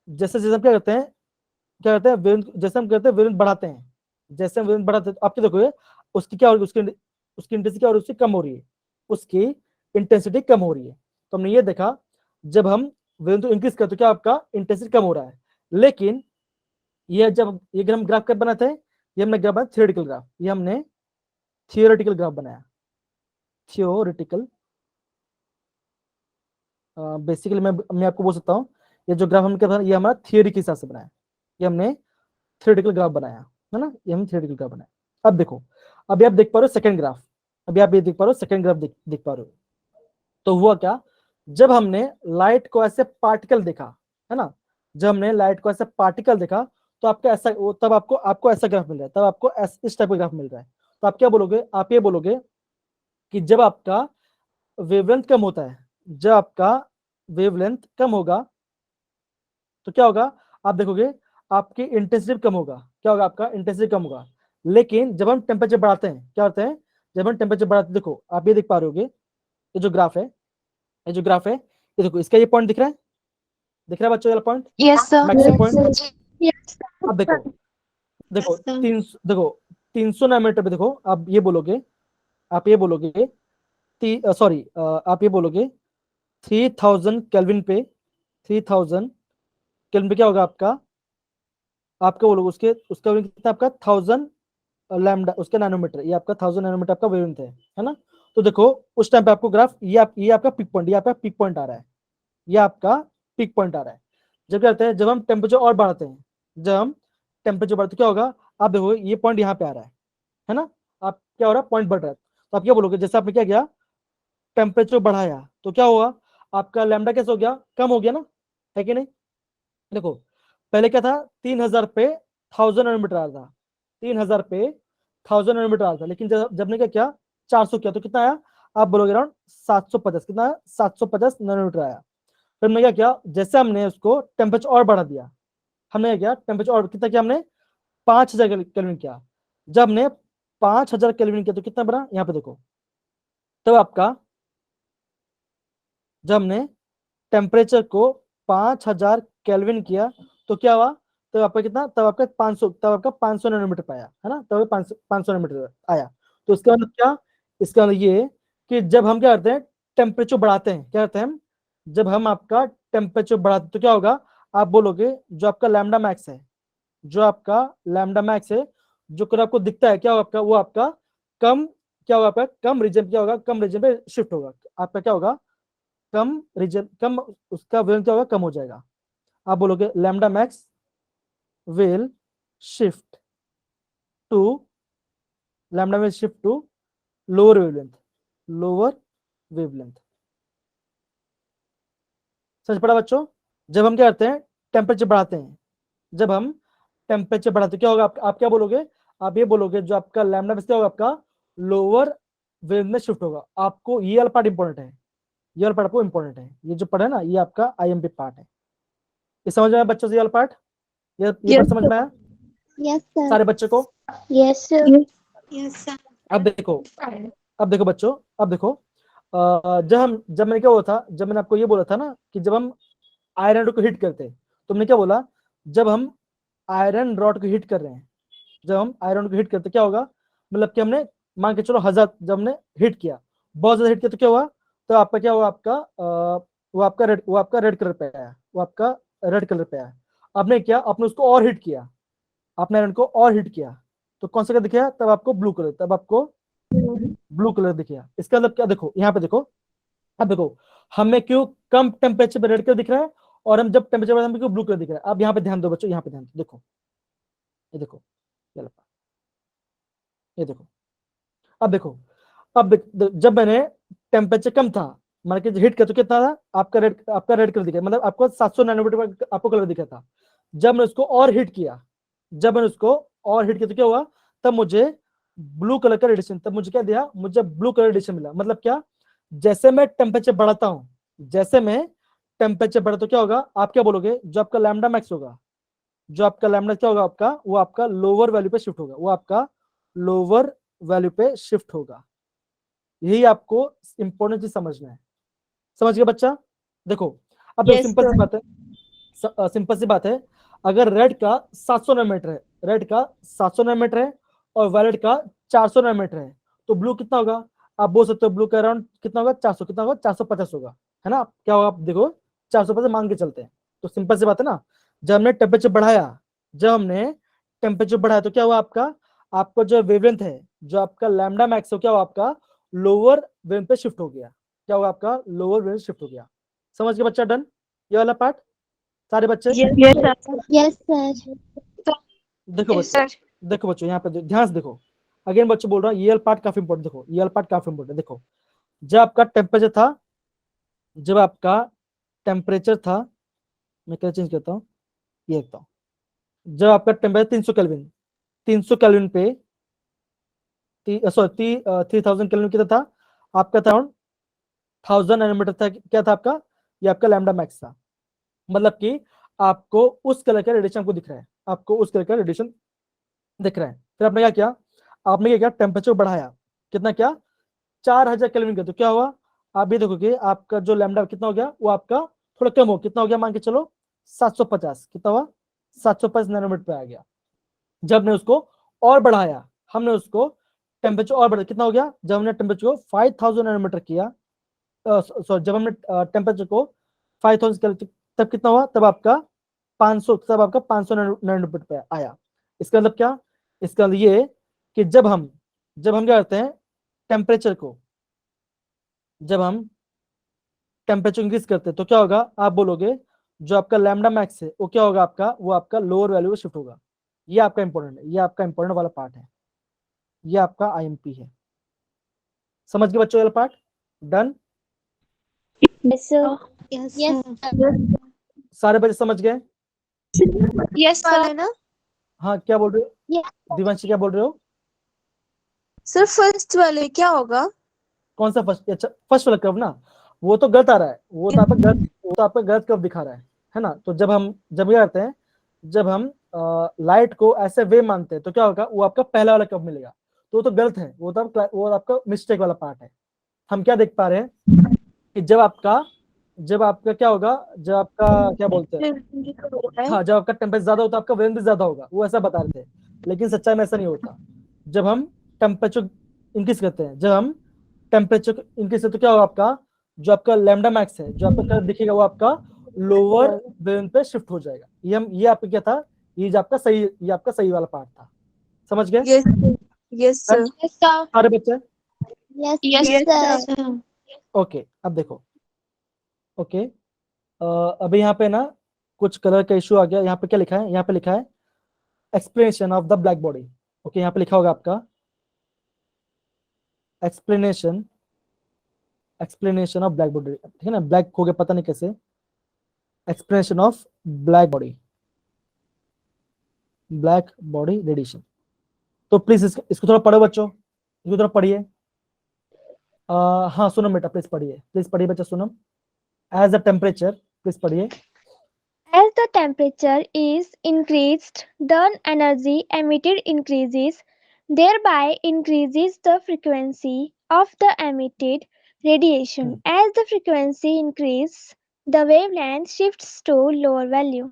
जैसे जैसे हम क्या करते हैं जैसे हम करते हैं वेवलेंथ बढ़ाते हैं, जैसे हम वेवलेंथ बढ़ाते हैं, तो आपके देखोगे उसकी क्या हो रही है, उसकी इंटेंसिटी क्या हो रही है? उसकी कम हो रही है, उसकी इंटेंसिटी कम हो रही है। तो हमने ये देखा, जब हम वेवलेंथ इंक्रीज करते तो क्या आपका इंटेंसिटी कम हो रहा है। लेकिन ये जब ये हम ग्राफ कब बनाते हैं, ये हमने ग्राफ बनाया थियोरेटिकल ग्राफ, ये हमने थियोरेटिकल ग्राफ बनाया, थियोरेटिकल। बेसिकली मैं आपको बोल सकता हूँ, ये जो ग्राफ हमने क्या, ये हमारा थियोरी के हिसाब से बनाया, ये हमने थियोरेटिकल ग्राफ बनाया, है ना, ये हमने थियोरेटिकल ग्राफ बनाया। अब देखो, अभी आप देख पा रहे हो सेकंड ग्राफ, अभी आप ये देख पा रहे हो सेकंड ग्राफ देख पा रहे हो। तो हुआ क्या, जब हमने लाइट को ऐसे पार्टिकल देखा, है ना, जब हमने लाइट को ऐसे पार्टिकल देखा, तो आपका ऐसा, तब आपको ऐसा ग्राफ मिल रहा है, तब आपको इस टाइप का ग्राफ मिल रहा है। तो आप क्या बोलोगे? आप ये बोलोगे कि जब आपका वेवलेंथ कम होता है, जब आपका वेवलेंथ कम होगा, तो क्या होगा? आप देखोगे आपकी इंटेंसिटी कम होगा, क्या होगा? आपका इंटेंसिटी कम होगा। लेकिन जब हम टेम्परेचर बढ़ाते हैं, क्या होता है? जब हम टेम्परेचर बढ़ाते हैं, देखो आप ये देख पा रहे होगे, ये जो ग्राफ है, ये देखो इसका ये पॉइंट दिख रहा है, बच्चों वाला point, Yes, sir. Maximum point. Yes, अब देखो 300 नैनोमीटर पे देखो, आप ये बोलोगे, सॉरी, आप ये बोलोगे 3000 केल्विन पे, 3000 केल्विन पे क्या होगा आपका बोलोगे, उसका कितना आपका 1000 लैम्डा, उसका नैनोमीटर, ये आपका 1000 नैनोमीटर आपका वेवलेंथ है ना। तो देखो उस टाइम पे आपको ग्राफ, ये आपका पीक पॉइंट, ये आपका पीक पॉइंट आ रहा है, ये आपका पीक पॉइंट आ रहा है। जब क्या होता है, जब हम टेम्परेचर और बढ़ाते हैं, जब हम टेम्परेचर बढ़ाते क्या होगा? आप देखो ये पॉइंट यहाँ पे आ रहा है ना, आप क्या हो रहा है? पॉइंट बढ़ रहा है। तो आप क्या बोलोगे, जैसे आपने क्या किया, टेम्परेचर बढ़ाया तो क्या हुआ, आपका लैम्डा कैसे हो गया, कम हो गया ना, है कि नहीं। देखो पहले क्या था, 3000 पे 1000 नैनोमीटर आ रहा था, 3000 पे 1000 नैनोमीटर आ रहा था, लेकिन जब ने क्या किया 400 किया तो कितना आया, आप बोलोगे अराउंड 750, कितना आया 750 नैनोमीटर आया। फिर हमने क्या किया, जैसे हमने उसको टेम्परेचर और बढ़ा दिया, हमने क्या किया टेम्परेचर और कितना किया, हमने 5000 केल्विन किया। जब हमने 5000 केल्विन किया तो कितना बना, यहाँ पे देखो, तब आपका जब हमने टेम्परेचर को 5000 केल्विन किया तो क्या हुआ, तब आपका कितना, तब आपका 500, तब आपका 500 नैनोमीटर पाया है ना, तब 500 नैनोमीटर आया। तो इसका मतलब क्या, इसका मतलब ये कि जब हम क्या करते हैं, टेम्परेचर बढ़ाते हैं, क्या करते हैं हम, जब हम आपका टेम्परेचर बढ़ाते हैं तो क्या होगा, आप बोलोगे जो आपका लैम्डा मैक्स है, जो आपका लैम्डा मैक्स है, जो कर आपको दिखता है क्या होगा आपका, वो आपका कम, क्या होगा आपका कम रीजन, क्या होगा कम रीजन पे शिफ्ट होगा, आपका क्या होगा कम रीजन, कम उसका वेव क्या होगा, कम हो जाएगा। आप बोलोगे lambda max will shift to, lambda will shift to lower wavelength, lower wavelength. समझ पड़ा बच्चों, जब हम क्या करते हैं टेम्परेचर बढ़ाते हैं, जब हम टेम्परेचर बढ़ाते हैं क्या होगा, आप क्या बोलोगे, आप ये बोलोगे जो आपका लैम्डा क्या होगा, आपका लोअर वेव में शिफ्ट होगा। आपको ये वाला पार्ट इंपॉर्टेंट है, ये वाला पार्ट आपको इंपॉर्टेंट है, ये जो पढ़ा है ना, ये आपका आईएमपी पार्ट है। ये समझ में आया बच्चों से, ये वाला पार्ट, ये Yes, पार्ट समझ में आया Yes, sir. सारे बच्चों को। Yes, sir. yes, Yes, sir. अब देखो, अब देखो बच्चों, अब देखो जब मैंने क्या बोला था, जब मैंने आपको ये बोला था ना कि जब हम आयरन रॉड को हिट करते हैं, तो मैंने क्या बोला, जब हम आयरन रॉड को हिट कर रहे हैं, जब हम आयरन को हिट करते क्या होगा, मतलब कि हमने मान के चलो 1000 जब हमने हिट किया, बहुत ज्यादा हिट किया तो क्या हुआ, तो आपका क्या हुआ, आपका वो आपका रेड कलर पे आया, वो आपका रेड कलर पे आया। आपने क्या, आपने उसको और हिट किया, आपने आयरन को और हिट किया तो कौन सा कलर दिखेगा, तब आपको ब्लू कलर, तब आपको ब्लू कलर दिखेगा। इसका मतलब क्या, देखो यहाँ पे देखो, अब देखो हमें क्यों कम टेम्परेचर पे रेड कलर दिख रहा है, और हम जब टेम्परेचर बढ़ाते हैं क्यों ब्लू कलर दिख रहा है। अब यहाँ पे ध्यान दो बच्चों, यहाँ पे ध्यान दो, देखो ये देखो, ये देखो, अब देखो, अब जब मैंने टेम्परेचर कम था, मान के हिट किया तो कितना था, आपका रेड कलर दिखा, मतलब आपको 700 नैनोमीटर का आपको कलर दिखा था। जब मैंने उसको और हिट किया, जब मैंने उसको और हिट किया तो क्या हुआ, तब मुझे ब्लू कलर का रेडिएशन, तब मुझे क्या दिया, मुझे ब्लू कलर रेडिएशन मिला। मतलब क्या, जैसे मैं टेम्परेचर बढ़ाता हूं, जैसे मैं टेम्परेचर बढ़ा तो क्या होगा, आप क्या बोलोगे, जो आपका लैम्डा मैक्स होगा, जो आपका लैम्डा क्या होगा आपका, वो आपका लोअर वैल्यू पे शिफ्ट होगा, वो आपका लोअर वैल्यू पे शिफ्ट होगा। यही आपको इंपॉर्टेंट चीज समझना है। समझ गया बच्चा। देखो अब देखो, yes, सिंपल sir. सी बात है, सिंपल सी बात है, अगर रेड का 700 नैनोमीटर है, रेड का 700 नैनोमीटर है और वायलेट का 400 नैनोमीटर है, तो ब्लू कितना होगा, आप बोल सकते हो ब्लू का अराउंड कितना होगा, 400, कितना होगा 450 होगा, है ना। क्या होगा आप देखो, 450 मान के चलते हैं। तो सिंपल सी बात है ना, जब हमने टेम्परेचर बढ़ाया, जब हमने टेम्परेचर बढ़ाया तो क्या हुआ आपका, आपका जो वेवलेंथ है, जो आपका लैम्डा मैक्स हो, क्या हुआ आपका लोअर वेव पे शिफ्ट हो गया, क्या हुआ आपका लोअर वेव शिफ्ट हो गया। समझ गया बच्चा, डन ये वाला पार्ट सारे बच्चे। Yes, yes, sir. Yes, sir. देखो Yes, बच्चों, sir. देखो बच्चों यहाँ पे ध्यान से देखो, अगेन बच्चों बोल रहा हूँ, ये वाला पार्ट काफी इंपॉर्टेंट, देखो ये वाला पार्ट काफी इंपॉर्टेंट। देखो जब आपका टेम्परेचर था, जब आपका टेम्परेचर था, मैं क्या चेंज करता हूँ, ये लिखता हूँ, जब आपका टेम्परेचर 300 केल्विन, 300 केल्विन पे, सॉरी 3000 केल्विन कितना था आपका, था अराउंड 1000 नैनोमीटर था, क्या था आपका, ये आपका लैम्डा मैक्स था। मतलब कि आपको उस कलर का रेडिएशन आपको दिख रहा है, आपको उस कलर का रेडिएशन दिख रहा है। फिर आपने क्या किया, आपने क्या किया, टेम्परेचर बढ़ाया, कितना क्या, 4000 केल्विन का, तो क्या हुआ, आप ये देखोगे आपका जो लैम्डा कितना हो गया, वो आपका थोड़ा कम हो, कितना हो गया मान के चलो 750, कितना हुआ 750 नैनोमीटर पे आ गया। जब ने उसको और बढ़ाया, हमने उसको टेम्परेचर और बढ़ाया, कितना हो गया, जब हमने टेम्परेचर को 5000 नैनोमीटर किया, सॉरी जब हमने टेम्परेचर को 5000, तब कितना हुआ, तब आपका 500, तब आपका 500 नैनोमीटर पे आया। इसका मतलब क्या, इसका मतलब ये कि जब हम क्या करते हैं टेम्परेचर को, जब हम टेम्परेचर इंक्रीज करते हैं तो क्या होगा, आप बोलोगे जो आपका लैम्डा मैक्स है वो क्या होगा आपका, वो आपका लोअर वैल्यू में शिफ्ट होगा। ये आपका इंपॉर्टेंट है, ये आपका इंपॉर्टेंट वाला पार्ट है, ये आपका आईएमपी है। समझ गए बच्चों वाला part? Done? Yes, sir. Yes, sir. सारे बच्चे समझ गए? Yes, sir. ना? हाँ, क्या बोल रहे हो Yes. दिवांशी, क्या बोल रहे हो? सर फर्स्ट वाले क्या होगा? कौन सा फर्स्ट? अच्छा, फर्स्ट वाला कर्व ना, वो तो गलत आ रहा है, वो तो आपका गलत कर्व दिखा रहा है ना। तो जब ये करते हैं, जब हम लाइट को ऐसे वे मानते हैं तो क्या होगा, वो आपका पहला वाला कर्व मिलेगा, तो वो तो गलत है, वो आपका मिस्टेक वाला पार्ट है। हम क्या देख पा रहे हैं कि जब आपका क्या होगा, जब आपका क्या बोलते हैं, हाँ, जब आपका टेम्परेचर ज्यादा होता है आपका वेव भी ज्यादा होगा, वो ऐसा बता रहे थे। लेकिन सच्चाई में ऐसा नहीं होता। जब हम टेम्परेचर इंक्रीज करते हैं, जब हम टेम्परेचर इंक्रीज करते तो क्या होगा, आपका जो आपका लैम्डा मैक्स है, जो आपका कर्व दिखेगा, वो आपका लोअर वेव पे शिफ्ट हो जाएगा। ये आपका क्या था, ये आपका सही वाला पार्ट था। समझ गए? Yes, yes, sir. Yes, sir. सारे बच्चे? Yes, Yes, sir. sir. Okay, अब देखो। ओके, अभी यहाँ पे ना कुछ कलर का इशू आ गया। यहाँ पे क्या लिखा है, यहाँ पे लिखा है explanation of the black body. Okay, यहाँ पे लिखा होगा आपका एक्सप्लेनेशन ऑफ ब्लैक बॉडी, ठीक है ना। ब्लैक हो गया, पता नहीं कैसे। Explanation of black body radiation. तो प्लीज इसको थोड़ा पढ़ो बच्चों, इसको थोड़ा पढ़िए। हाँ सुनम बेटा, प्लीज पढ़िए बच्चा सुनम। एज द टेम्परेचर, प्लीज पढ़िए। As the temperature is increased, the energy emitted increases, thereby increases the frequency of the emitted radiation. As the frequency increases, the wavelength shifts to lower value.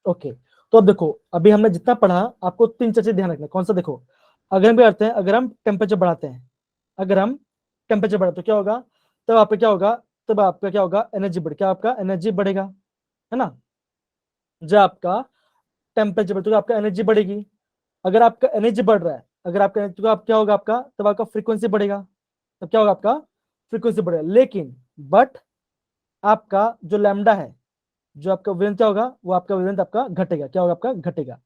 Okay, तो अब देखो, अभी हमने जितना पढ़ा, आपको 3 चीजें ध्यान रखना। कौन सा? देखो, अगर हम क्या करते हैं, अगर हम टेम्परेचर बढ़ाते हैं, तो क्या होगा, तब आपका क्या होगा, एनर्जी बढ़ेगा, है ना। जब आपका टेम्परेचर बढ़ेगा तो आपका एनर्जी बढ़ेगी। अगर आपका एनर्जी बढ़ रहा है, तो आप क्या होगा आपका, तब आपका फ्रीक्वेंसी बढ़ेगा, तब क्या होगा आपका फ्रीक्वेंसी बढ़ेगा। लेकिन बट आपका जो लैम्डा है, जो आपका वेवलेंथ क्या होगा, वो आपका वेवलेंथ आपका घटेगा। क्या होगा आपका? घटेगा।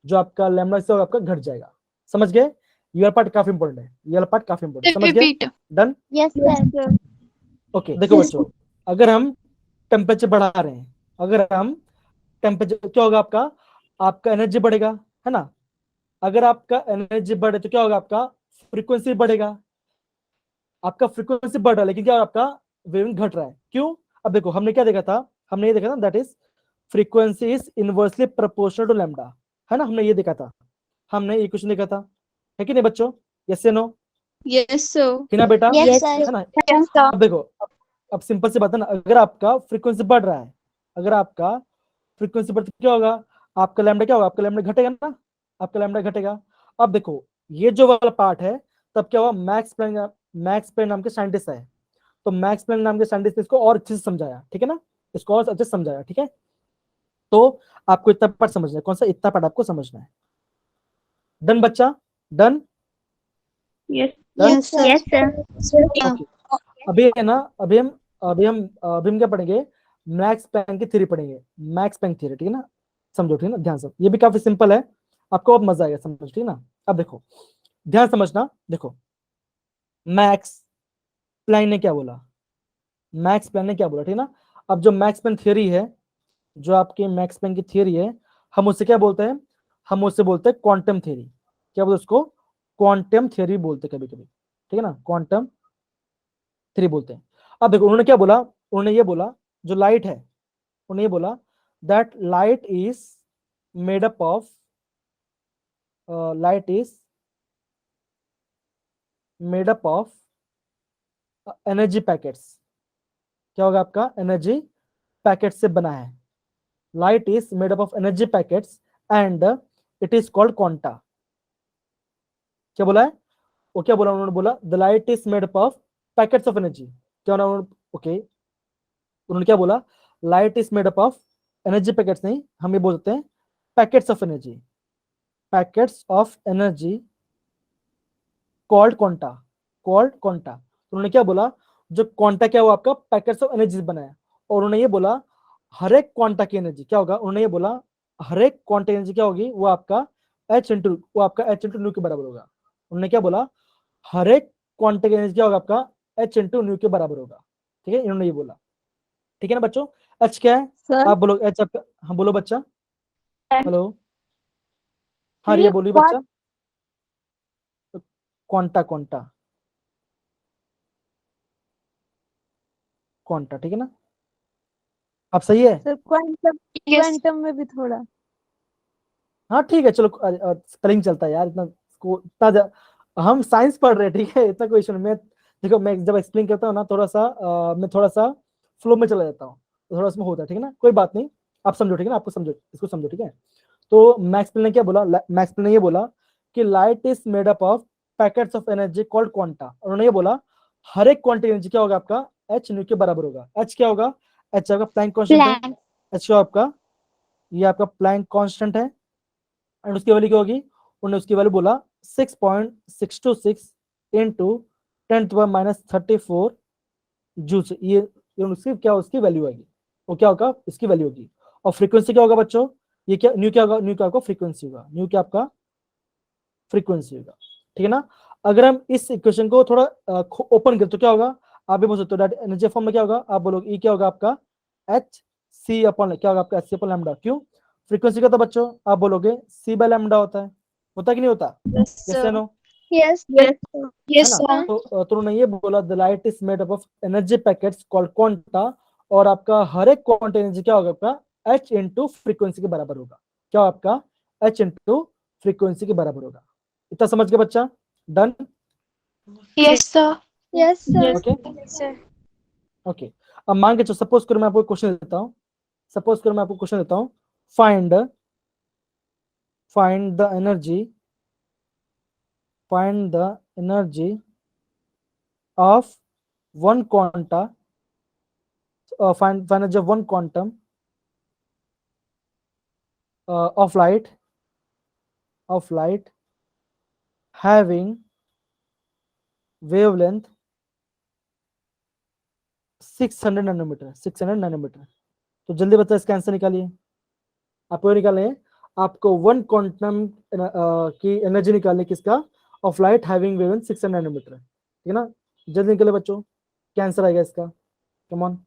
जो आपका लैम्डा से होगा आपका घट जाएगा। समझ गए? ये पार्ट काफी इंपॉर्टेंट है, समझ गए? डन? Yes, sir. ओके, देखो बच्चों, अगर हम टेम्परेचर बढ़ा रहे हैं, क्या होगा आपका एनर्जी बढ़ेगा, है ना। अगर आपका एनर्जी बढ़े तो क्या होगा, आपका फ्रीक्वेंसी बढ़ेगा। आपका फ्रीक्वेंसी बढ़ रहा है, लेकिन क्या होगा, आपका वेवलेंथ घट रहा है। क्यों? अब देखो, हमने क्या देखा था, that is frequency is inversely proportional to lambda, है ना। हमने ये देखा था, हमने ये क्वेश्चन देखा था, है कि नहीं बच्चों? यस या नो? Yes, sir. है ना बेटा? Yes, sir. है ना। Yes, sir. अब देखो, अब सिंपल सी बात है ना, अगर आपका फ्रीक्वेंसी बढ़ रहा है, तो क्या होगा, आपका लैम्डा क्या होगा, आपका लैम्डा घटेगा ना, घटेगा। अब देखो, ये जो वाला पार्ट है, तब क्या हुआ, मैक्स प्लैंक नाम के साइंटिस्ट है, तो मैक्स प्लैंक नाम के साइंटिस्ट ने इसको और अच्छे से समझाया, ठीक है ना, इसको और अच्छे से समझाया, ठीक है। तो आपको इतना पार्ट समझना है, कौन सा? इतना पार्ट आपको समझना है। डन बच्चा? Done? Yes. Yes, sir. Yes, sir. Okay, अभी है ना, अभी हम क्या पढ़ेंगे, मैक्स प्लैंक की थ्योरी पढ़ेंगे, ठीक है ना। समझो, ठीक है ना, ध्यान से, ये भी काफी सिंपल है, आपको अब मजा आएगा समझ, ठीक है ना। अब देखो, ध्यान समझना, देखो, मैक्स प्लैंक ने क्या बोला, ठीक है ना। अब जो मैक्स प्लैंक थ्योरी है, जो आपके मैक्स प्लैंक की थ्योरी है, हम उससे क्या बोलते हैं, क्वांटम थ्योरी। क्या बोलते हैं उसको? क्वांटम थ्योरी बोलते हैं कभी कभी, ठीक है ना, क्वांटम थ्योरी बोलते हैं। अब देखो, उन्होंने क्या बोला, उन्होंने ये बोला, जो लाइट है, उन्होंने ये बोला that light is made up of energy packets. क्या होगा आपका? एनर्जी पैकेट से बना है। Light is made up of energy packets and it is called quanta. क्या बोला है? वो क्या बोला उन्होंने? बोला the light is made up of packets of energy. क्या उन्होंने? ओके, उन्होंने क्या बोला? Light is made up of energy packets, नहीं, हम ये बोलते हैं packets of energy, called quanta. उन्होंने क्या बोला? जो क्वांटा क्या हुआ आपका? पैकेट्स ऑफ एनर्जी बनाया। और उन्होंने ये बोला हर एक क्वांटा की एनर्जी क्या होगा? उन्होंने ये बोला हर एक क्वांटा एनर्जी क्या होगी? वो आपका h इंटू न्यू के बराबर होगा। उन्होंने क्या बोला? हर एक क्वांटिक एनर्जी क्या होगा आपका, h इंटू न्यू के बराबर होगा। ठीक है, इन्होंने ये बोला। ठीक है ना बच्चों, h क्या है, सर आप बोलो h आपका, हाँ बोलो बच्चा, हेलो, हाँ Three रिया बोलिए quad- बच्चा। क्वांटा क्वांटा क्वांटा, ठीक है ना, आप सही है। Sir quantum Yes. क्वांटम में भी थोड़ा। हाँ ठीक है, चलो स्पेलिंग चलता है यार, इतना हम साइंस पढ़ रहे हैं, ठीक है, इतना कोई इशू नहीं। मैं देखो, मैं जब एक्सप्लेन करता हूँ ना, थोड़ा सा मैं थोड़ा सा फ्लो में चला जाता हूँ, तो थोड़ा सा होता है, ठीक है ना, कोई बात नहीं, आप समझो, ठीक है ना, आपको समझो, इसको समझो, ठीक है। तो मैक्स प्लैंक ने क्या बोला, मैक्स प्लैंक ने ये बोला कि light is made up of packets of energy called quanta. उन्होंने ये बोला हर एक क्वांटिटी एनर्जी क्या होगा आपका, एच न्यू के बराबर होगा। एच क्या होगा, एच आपका प्लैंक कांस्टेंट है, Plan. एच क्या आपका, ये आपका प्लैंक कांस्टेंट है, एंड उसकी वैल्यू क्या होगी, उन्होंने उसकी वैल्यू बोला 6.626 इंटू 10⁻34 जूल्स। ये उसकी क्या, उसकी वैल्यू आएगी, वो क्या होगा, इसकी वैल्यू होगी। और फ्रीक्वेंसी क्या होगा बच्चों, ये क्या, न्यू क्या होगा, न्यू क्या आपका फ्रीक्वेंसी होगा, न्यू क्या आपका फ्रीक्वेंसी होगा। ठीक है ना। अगर हम इस इक्वेशन को थोड़ा ओपन करें तो क्या होगा, आप भी बोल सकते हो दैट एनर्जी फॉर्म में क्या होगा, आप बोलोगे ई क्या होगा आपका, एच सी अपॉन, क्या होगा आपका, एच सी अपॉन लैम्डा। क्यों, फ्रीक्वेंसी का तो बच्चों आप बोलोगे सी बाय लैम्डा होता है कि नहीं होता, यस yes या no, Yes. यस है Yes, ना। sir. तो उन्होंने ये बोला the light is made up of energy packets called quanta, और आपका हर एक क्वांटा एनर्जी क्या होगा आपका, एच इंटू फ्रीक्वेंसी के बराबर होगा। क्या आपका, एच इंटू फ्रीक्वेंसी के बराबर होगा। इतना समझ गए बच्चा, done. Yes, sir. Yes, sir. Okay Yes, sir. Okay. अब मान के चलो, सपोज करो मैं आपको क्वेश्चन देता हूँ, सपोज करो मैं आपको क्वेश्चन देता हूँ, find find the energy find the energy of one quanta, find energy of one quantum of light having wavelength 600 nanometre 600 nanometre. तो जल्दी बताओ इसका आंसर निकालिए। आपको निकालना है, आपको वन क्वांटम की एनर्जी निकालनी, किसका, of light having wavelength 600 nanometre. ठीक है ना, जल्दी निकले बच्चों, क्या आंसर आएगा इसका, कम ऑन।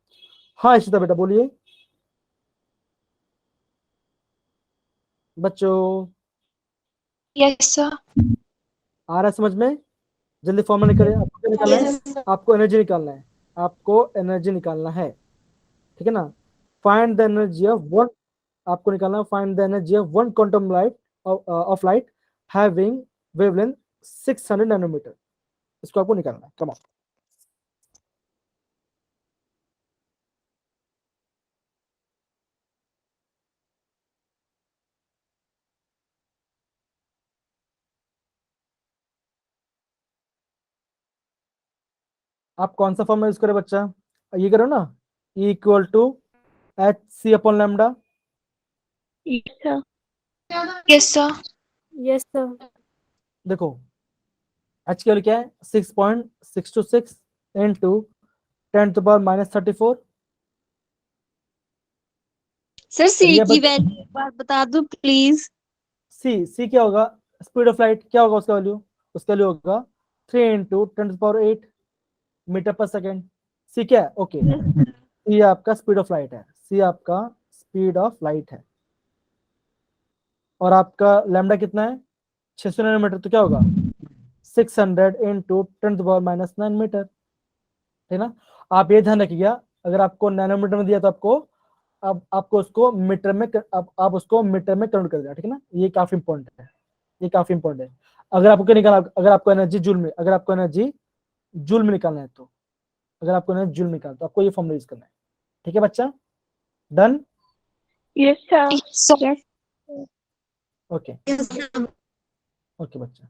हाँ इशिता बेटा बोलिए बच्चों, Yes, sir. आ रहा है समझ में, जल्दी फॉर्मूला निकालिए। आपको क्या निकालना है, Yes. आपको एनर्जी निकालना है, आपको एनर्जी निकालना है, ठीक है ना। Find the energy of one, आपको निकालना है find the energy of one quantum light of light having wavelength 600 nanometre, इसको आपको निकालना है, कम ऑन। आप कौन सा फॉर्म यूज करें बच्चा, ये करो ना, E equal to h c upon lambda. Yes, sir. Yes, sir. Yes, sir. देखो एच की वैल्यू क्या है, 6.626 इंटू 10⁻34। सर सी रिया की बच्चा, वैल्यू एक बार बता दो प्लीज। सी क्या होगा, स्पीड ऑफ लाइट क्या होगा, उसका वैल्यू होगा 3 इंटू 10⁸ मीटर पर सेकेंड। सी क्या है, ओके, सी आपका स्पीड ऑफ लाइट है, सी आपका स्पीड ऑफ लाइट है, और आपका लैम्डा कितना है, 600 नैनोमीटर, तो क्या होगा 600 इंटू 10⁻⁹ मीटर, है ना। आप ये ध्यान रखिएगा, अगर आपको नैनोमीटर में दिया तो आपको, अब आपको उसको मीटर में आप उसको मीटर में कन्वर्ट कर देना, ठीक है ना, ये काफी इंपॉर्टेंट है, ये काफी इंपॉर्टेंट है। अगर आपको क्या निकालना, अगर आपको एनर्जी जूल में, अगर आपको एनर्जी जूल में निकालना है, तो अगर आपको एनर्जी जूल में निकालना तो आपको ये फॉर्मूला यूज करना है, ठीक है बच्चा, done. Yes sir. Yes, sir. Yes. Okay okay बच्चा,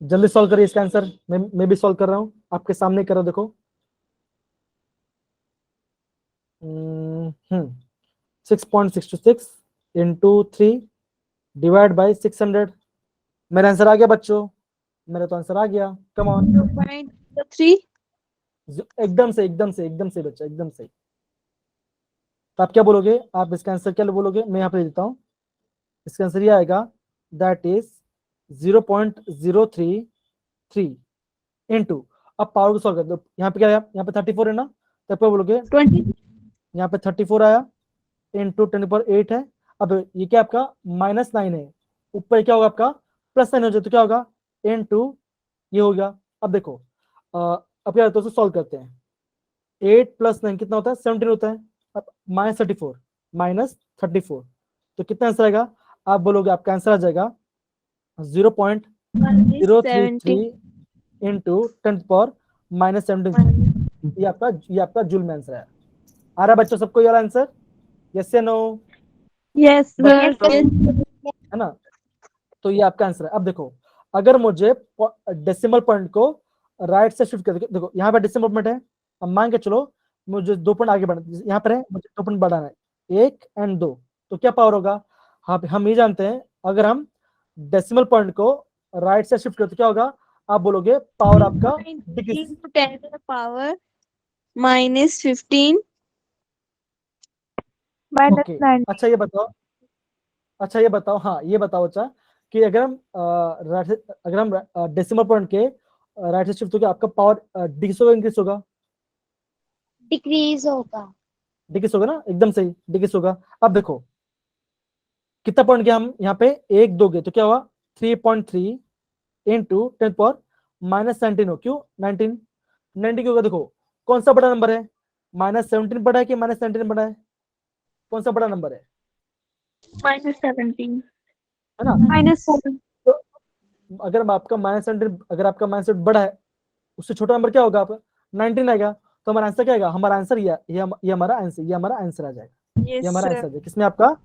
जल्दी सॉल्व करिए इसका आंसर, मैं भी सॉल्व कर रहा हूँ, आपके सामने करो, देखो 6.626 इंटू 3 डिवाइड बाई 600। मेरा आंसर आ गया बच्चों, मेरा तो आंसर आ गया, कम ऑन। 0.3। एकदम से बच्चा, एकदम सही। तो आप क्या बोलोगे, आप इसका आंसर क्या बोलोगे, मैं यहाँ पे देता हूँ, इसका आंसर ये आएगा, दैट इज 0.033 इंटू, अब पावर को सॉल्व कर दो। यहाँ पे क्या है, यहाँ पे 34 है ना, तब पे बोलोगे 20 यहाँ पे 34 आया इंटू 10⁸ है। अब ये क्या आपका -9 है, ऊपर क्या होगा आपका +9 हो जाए तो क्या होगा इंटू ये हो गया। अब देखो अब क्या होता है, सॉल्व करते हैं। 8 + 9 कितना होता है 17 होता है। अब -34 तो कितना आंसर आएगा, आप बोलोगे आपका आंसर आ जाएगा 0.033 इंटू 10⁻⁻17। ये आपका जूल में आंसर है। आ रहा है बच्चों सबको ये वाला आंसर, यस या नो? Yes, sir. है ना, तो ये आपका आंसर है। अब देखो अगर मुझे डेसिमल पॉइंट को राइट से शिफ्ट कर, देखो यहाँ पे डेसिमल पॉइंट है, अब मान के चलो मुझे 2 पॉइंट आगे बढ़ना, यहाँ पर है मुझे 2 पॉइंट बढ़ाना है, 1 और 2, तो क्या पावर होगा, हम ये जानते हैं अगर हम डेसिमल पॉइंट को राइट से शिफ्ट करते तो क्या होगा, आप बोलोगे पावर आपका decrease. 10 to the power -15 okay अच्छा ये बताओ, हाँ ये बताओ अच्छा कि अगर हम डेसिमल पॉइंट के राइट से शिफ्ट होकर आपका पावर डिक्रीज होगा इंक्रीज होगा? डिक्रीज होगा। डिक्रीज होगा ना, एकदम सही डिक्रीज होगा। अब देखो कितना पॉइंट गया हम यहाँ पे 1 2 गए तो क्या हुआ 3.3 इंटू 10⁻⁻19 हो, क्यों 19 क्यों होगा, देखो कौन सा बड़ा नंबर है, -17 बड़ा है कि -19 बड़ा है, कौन सा बड़ा नंबर है -17 है ना? -7 तो अगर आपका -17 बड़ा है, उससे छोटा नंबर क्या होगा, आप 19 आएगा, तो हमारा आंसर क्या आएगा, हमारा आंसर ये हमारा आंसर आ जाएगा, ये हमारा आंसर आ जाएगा किसमें आपका,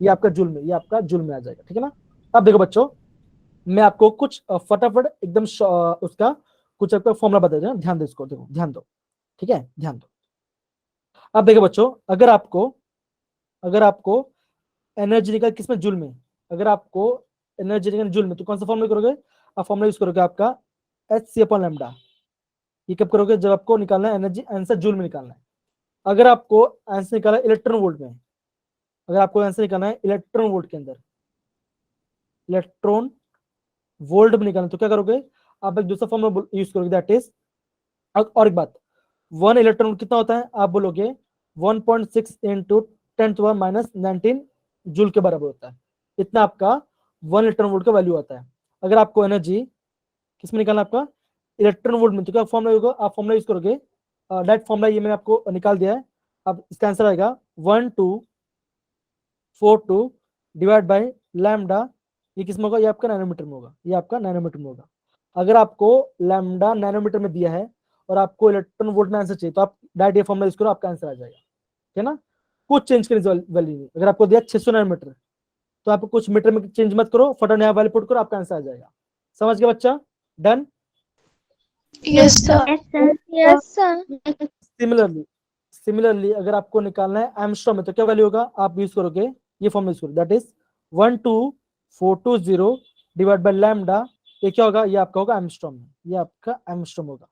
ये आपका जूल में, ये आपका जूल में आ जाएगा, ठीक है ना। अब देखो बच्चों मैं आपको कुछ फटाफट एकदम उसका कुछ आपका फॉर्मूला बता देना, ध्यान दो इसको, देखो ध्यान दो, ठीक है ध्यान दो। अब देखो बच्चों अगर आपको एनर्जी निकल किसमें, जूल में, अगर आपको एनर्जी निकल जूल में तो कौन सा फॉर्मूला करोगे, आप फॉर्मूला यूज करोगे आपका Hc/λ। ये कब करोगे, जब आपको निकालना है एनर्जी, आंसर जूल में निकालना है। अगर आपको आंसर निकालना है इलेक्ट्रॉन वोल्ट में, अगर आपको आंसर निकालना है इलेक्ट्रॉन वोल्ट के अंदर, इलेक्ट्रॉन वोल्ट में निकालना तो क्या करोगे, आप एक दूसरा फॉर्मूला यूज करोगे, दैट इज, और एक बात 1 इलेक्ट्रॉन वोल्ट कितना होता है, आप बोलोगे 1.6 इंटू 10⁻⁻19 जूल के बराबर होता है, इतना आपका 1 इलेक्ट्रॉन वोल्ट का वैल्यू आता है। अगर आपको एनर्जी किसमें निकालना आपका इलेक्ट्रॉन वोल्ट में तो क्या फॉर्मूला होगा, आप फॉर्मूला यूज करोगे, डायरेक्ट फॉर्मूला ये मैंने आपको निकाल दिया है। अब इसका आंसर आएगा 1242 डिवाइड बाय लैम्डा, ये किसमें होगा, ये आपका नैनोमीटर में होगा, ये आपका नैनोमीटर में होगा। अगर आपको लैम्डा नैनोमीटर में दिया है और आपको इलेक्ट्रॉन वोल्ट में आंसर चाहिए तो आप डायरेक्ट ये फॉर्मूला यूज करो, आपका आंसर आ जाएगा, ठीक है ना, कुछ चेंज करने की वैल्यू नहीं। अगर आपको दिया 600 नैनोमीटर तो आप कुछ मीटर में चेंज मत करो, फटाफट यहाँ वैल्यू पुट करो, आपका आंसर आ जाएगा। समझ गया बच्चा, done? Yes, sir. Yes, sir. Similarly अगर आपको निकालना है एंगस्ट्रॉम में तो क्या वैल्यू होगा, आप यूज करोगे ये फॉर्मूला यूज करोगे, that is 12420 divide by lambda, ये क्या होगा, ये आपका होगा एंगस्ट्रॉम में, ये आपका एंगस्ट्रॉम होगा।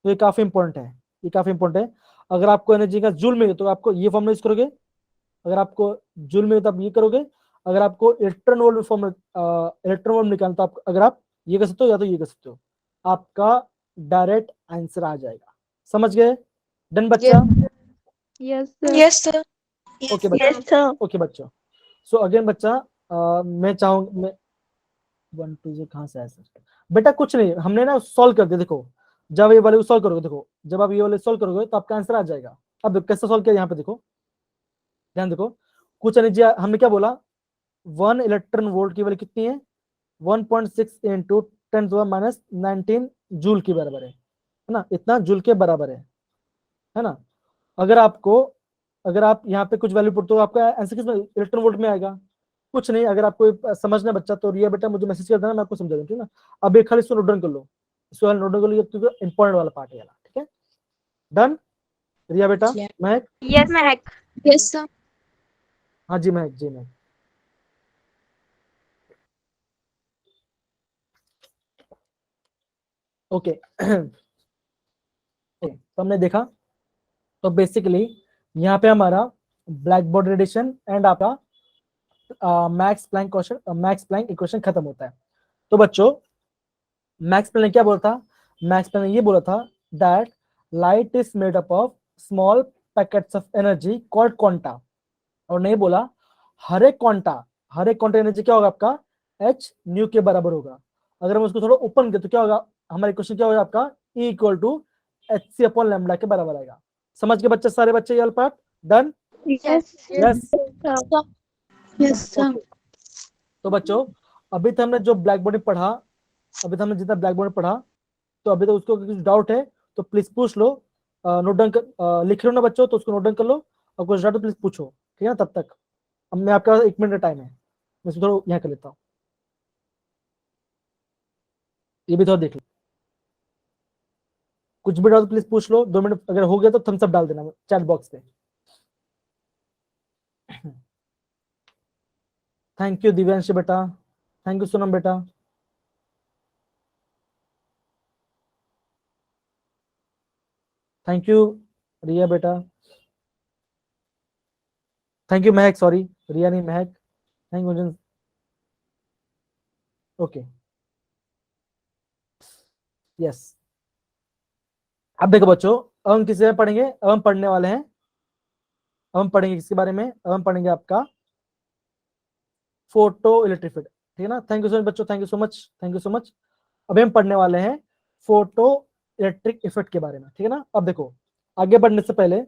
तो ये काफी इंपॉर्टेंट है, ये काफी इंपॉर्टेंट है। अगर आपको एनर्जी का जूल में तो आपको ये फॉर्मूला यूज करोगे, अगर आपको जूल में तो आप ये करोगे, अगर आपको इलेक्ट्रॉन वोल्ट में इलेक्ट्रॉन वोल्ट निकालना तो आप अगर आप ये कर सकते हो या तो ये कर सकते हो, आपका डायरेक्ट आंसर आ जाएगा। समझ गए, डन बच्चा? Yes, sir. Yes, sir. Okay बच्चा, Yes, sir. ओके बच्चा। सो अगेन बच्चा मैं चाहूंगा मैं 1 2 से कहां से आया सर, बेटा कुछ नहीं, हमने ना सॉल्व कर दिया, देखो जब ये वाले सॉल्व करोगे, देखो जब आप ये वाले सॉल्व करोगे तो आपका आंसर आ जाएगा। अब कैसे सॉल्व किया, यहाँ पे देखो ध्यान देखो, कुछ एनर्जी हमने क्या बोला, 1 इलेक्ट्रॉन वोल्ट की वैल्यू कितनी है 1.6 इंटू 10⁻⁻19 जूल के बराबर है ना, इतना जूल के बराबर है ना। अगर आप यहाँ पे कुछ वैल्यू पुट तो आपका आंसर किस में इलेक्ट्रॉन वोल्ट में आएगा, कुछ नहीं। अगर आपको समझना बच्चा तो रिया बेटा मुझे मैसेज कर देना, मैं आपको समझा दूँ, ठीक है ना। अब एक खाली इसको नोट डाउन कर लो, इसको नोट डाउन कर लो, क्योंकि इंपॉर्टेंट वाला पार्ट है, ठीक है डन। रिया बेटा, महक, Yes, Mahak. Yes, sir. हाँ जी महक जी, महक ओके तो हमने देखा, तो बेसिकली यहाँ पे हमारा ब्लैक बोर्ड रेडिएशन एंड आपका मैक्स प्लैंक इक्वेशन खत्म होता है। तो बच्चों मैक्स प्लैंक ने क्या बोला था, मैक्स प्लैंक ने ये बोला था that light is made up of small packets of energy called quanta, और नहीं बोला हर एक क्वांटा एनर्जी क्या होगा आपका h न्यू के बराबर होगा। अगर हम उसको थोड़ा ओपन करें तो क्या होगा, हमारा क्वेश्चन क्या होगा आपका E equal to hc upon lambda के बराबर आएगा। समझ के बच्चे, सारे बच्चे, ये part done? Yes. Yes. Yes, sir. तो बच्चों अभी तक हमने जो ब्लैक बोर्ड में पढ़ा, अभी तक हमने जितना ब्लैक बोर्ड में पढ़ा, तो अभी तक उसको कुछ डाउट है तो प्लीज पूछ लो, नोट डाउन लिख रहे हो ना बच्चों, तो उसको नोट डाउन कर लो, और कुछ डाउट तो प्लीज पूछो, ठीक है ना। तब तक अब मैं आपका 1 मिनट का टाइम है, मैं इसको थोड़ा यहाँ कर लेता हूँ, ये भी थोड़ा देख लो, कुछ भी डाउट प्लीज पूछ लो। 2 मिनट अगर हो गया तो थम्स अप डाल देना चैट बॉक्स पे। थैंक यू दिव्यांश बेटा, थैंक यू सोनम बेटा, थैंक यू रिया बेटा, थैंक यू महक, सॉरी रिया नहीं महक, थैंक यू। Okay yes. अब देखो बच्चों, अब हम किस बारे में पढ़ेंगे, अब हम पढ़ने वाले हैं, अब हम पढ़ेंगे किसके बारे में, अब हम पढ़ेंगे आपका फोटो इलेक्ट्रिक इफेक्ट, ठीक है ना। थैंक यू सो मच बच्चों, thank you so much, thank you so much. अभी हम पढ़ने वाले हैं फोटो इलेक्ट्रिक इफेक्ट के बारे में, ठीक है ना। अब देखो आगे बढ़ने से पहले,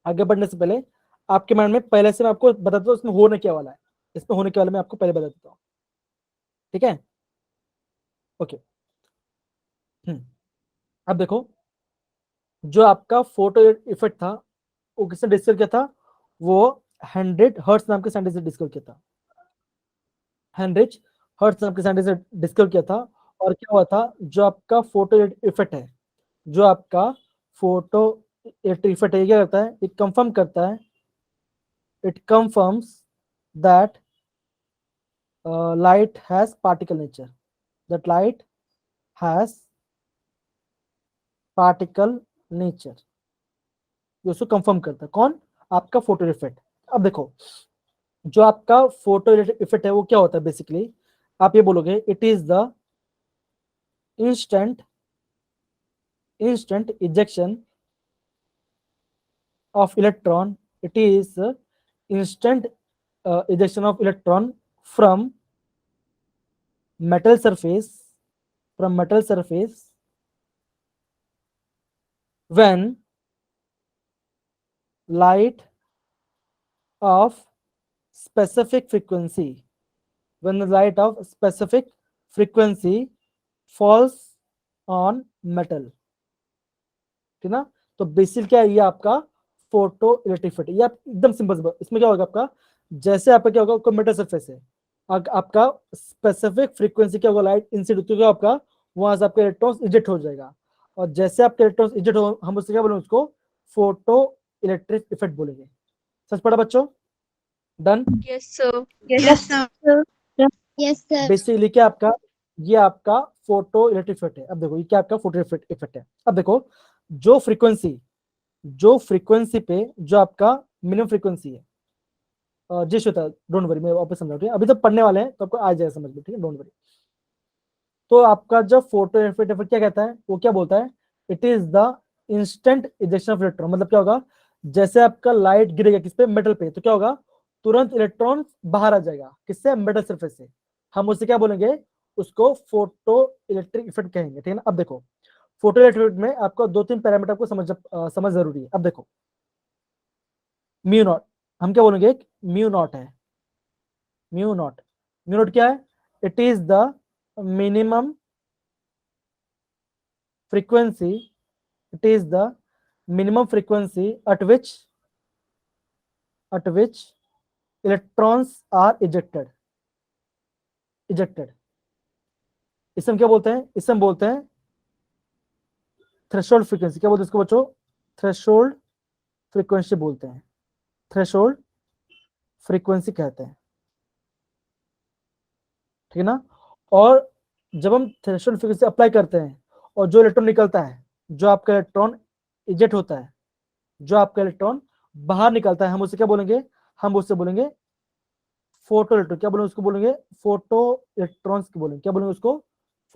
आगे बढ़ने से पहले आपके माइंड में पहले से मैं आपको बता देता हूँ इसमें होने क्या वाला है, इसमें होने क्या वाला मैं आपको पहले बता देता हूँ, ठीक है। ओके अब देखो, जो आपका फोटो इफेक्ट था वो किसने डिस्कवर किया था, वो हेनरिच हर्ट्ज नाम के साइंटिस्ट ने डिस्कवर किया था, हेनरिच हर्ट्ज नाम के साइंटिस्ट ने डिस्कवर किया था। और क्या हुआ था, जो आपका फोटो इफेक्ट है, जो आपका फोटो इफेक्ट है, क्या करता है, it कंफर्म करता है, it confirms that light has particle nature, that light has particle nature, ये उसको कंफर्म करता है, कौन, आपका फोटो इफेक्ट। अब देखो जो आपका फोटो इफेक्ट है वो क्या होता है बेसिकली, आप ये बोलोगे it is the instant ejection of electron, it is instant ejection of electron from metal surface, when light of specific frequency, when the light of specific frequency falls on metal, ठीक ना। तो basic क्या है, ये आपका photo electric effect, ये आप एकदम सिंपल, इसमें क्या होगा आपका, जैसे आपका क्या होगा, कोई मेटल सरफेस है, आपका स्पेसिफिक फ्रीक्वेंसी क्या होगा, लाइट इंसिड होती है आपका, वहां से आपका इलेक्ट्रॉन्स इजेक्ट हो जाएगा, और जैसे आपके इलेक्ट्रॉन्स इजेक्ट हो, हम उससे क्या बोलेंगे, उसको फोटो इलेक्ट्रिक इफेक्ट बोलेंगे। सच पड़ा बच्चों, done? Yes, sir. Yes, sir. Yes, sir. Basically क्या आपका, ये आपका फोटो इलेक्ट्रिक इफेक्ट है। अब देखो ये क्या आपका फोटो इफेक्ट है। अब देखो जो फ्रीक्वेंसी पे जो आपका मिनिमम फ्रीक्वेंसी है, जी श्वेता डोंट वरी, मैं वापस समझा, ठीक है, अभी तो पढ़ने वाले हैं तो आपको आ जाएगा समझ में, ठीक है, डोंट वरी। तो आपका जब फोटो इफेक्ट क्या कहता है, वो क्या बोलता है, it is the instant ejection of electron, मतलब क्या होगा, जैसे आपका लाइट गिरेगा किस पे, मेटल पे, तो क्या होगा, तुरंत इलेक्ट्रॉन बाहर आ जाएगा, किससे, मेटल सरफेस से, हम उसे क्या बोलेंगे, उसको फोटो इलेक्ट्रिक इफेक्ट कहेंगे, ठीक है ना। अब देखो फोटो इलेक्ट्रिक में आपको 2-3 पैरामीटर को समझ जरूरी है। अब देखो म्यू नॉट, हम क्या बोलेंगे, म्यू नॉट है, म्यू नॉट क्या है, it is the minimum frequency, it is the minimum frequency at which electrons are ejected। इसे हम क्या बोलते हैं, इसे हम बोलते हैं थ्रेशोल्ड फ्रीक्वेंसी। क्या बोलते हैं इसको बच्चों, थ्रेशोल्ड फ्रीक्वेंसी बोलते हैं, थ्रेशोल्ड फ्रीक्वेंसी कहते हैं, ठीक है ना। और जब हम थ्रेशोल्ड फ्रीक्वेंसी अप्लाई करते हैं और जो इलेक्ट्रॉन निकलता है, जो आपका इलेक्ट्रॉन इजेक्ट होता है, जो आपका इलेक्ट्रॉन बाहर निकलता है, हम उसे क्या बोलेंगे, हम उससे बोलेंगे फोटो इलेक्ट्रॉन, क्या बोलेंगे उसको, बोलेंगे फोटो इलेक्ट्रॉन्स की बोलेंगे, क्या बोलेंगे उसको,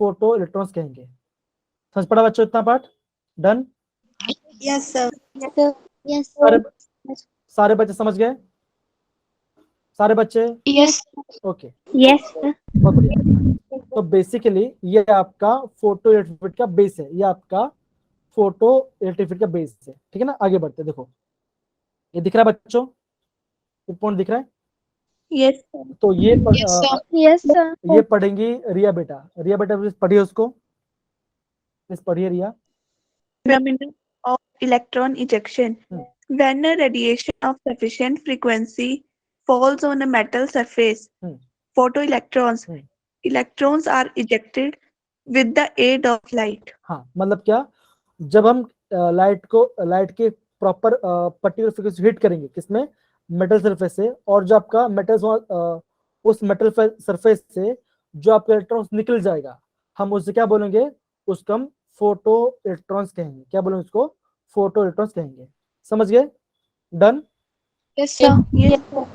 फोटो इलेक्ट्रॉन्स कहेंगे, समझ पड़ा बच्चों इतना part? Done? Yes, sir. Yes. सारे सारे बच्चे समझ गए? सारे बच्चे? Yes. Okay, Yes, sir. बहुत बढ़िया। तो बेसिकली ये आपका फोटो इलेक्ट्रिक का बेस है, ये आपका फोटो इलेक्ट्रिक का बेस है, ठीक है ना। आगे बढ़ते हैं, देखो ये दिख रहा है बच्चों, ये पॉइंट दिख रहा है। Yes, sir. तो ये Yes, sir. Yes, sir. ये पढ़ेंगी रिया बेटा। रिया बेटा प्लीज पढ़िए उसको, प्लीज पढ़िए रिया। Phenomenon of electron ejection. Hmm. When a radiation of sufficient frequency falls on a metal surface, Hmm. photoelectrons, Hmm. electrons are ejected with the aid of light. हाँ, मतलब क्या, जब हम लाइट के प्रॉपर पर्टिकुलर फ्रीक्वेंसी हिट करेंगे किसमें, metal surface से, और जो आपका मेटल उस मेटल सरफेस से जो आपका इलेक्ट्रॉन्स निकल जाएगा, हम उससे क्या बोलेंगे, उसको हम फोटो इलेक्ट्रॉन्स कहेंगे। क्या बोलेंगे उसको? फोटो इलेक्ट्रॉन्स कहेंगे। समझ गए? Done? Yes, sir. Yes, sir.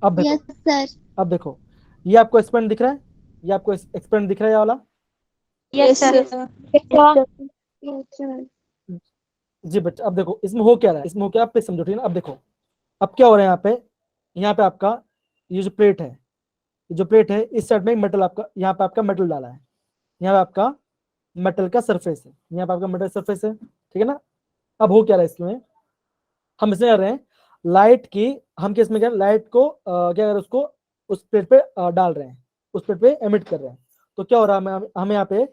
अब देखो, Yes, sir. अब देखो, ये आपको एक्सपेरिमेंट दिख रहा है, ये आपको एक्सपेरिमेंट दिख रहा है ये वाला? Yes, sir. Yes, sir. जी बच्चा, अब देखो इसमें हो क्या रहा है, इसमें हो क्या, आप समझो, ठीक है ना। अब देखो अब क्या हो रहा है यहाँ पे आपका ये जो प्लेट है, ये जो प्लेट है, इस साइड में मेटल आपका, यहाँ पे आपका मेटल डाला है, यहाँ पे आपका मेटल का सरफेस है, यहाँ पे आपका मेटल सरफेस है, ठीक है ना। अब हो क्या रहा है इसमें, हम इसमें कर रहे हैं लाइट की, हम किस में क्या, लाइट को क्या कर रहे हैं, उसको उस प्लेट पे डाल रहे हैं, उस प्लेट पे एमिट कर रहे हैं। तो क्या हो रहा है, हमें यहाँ पे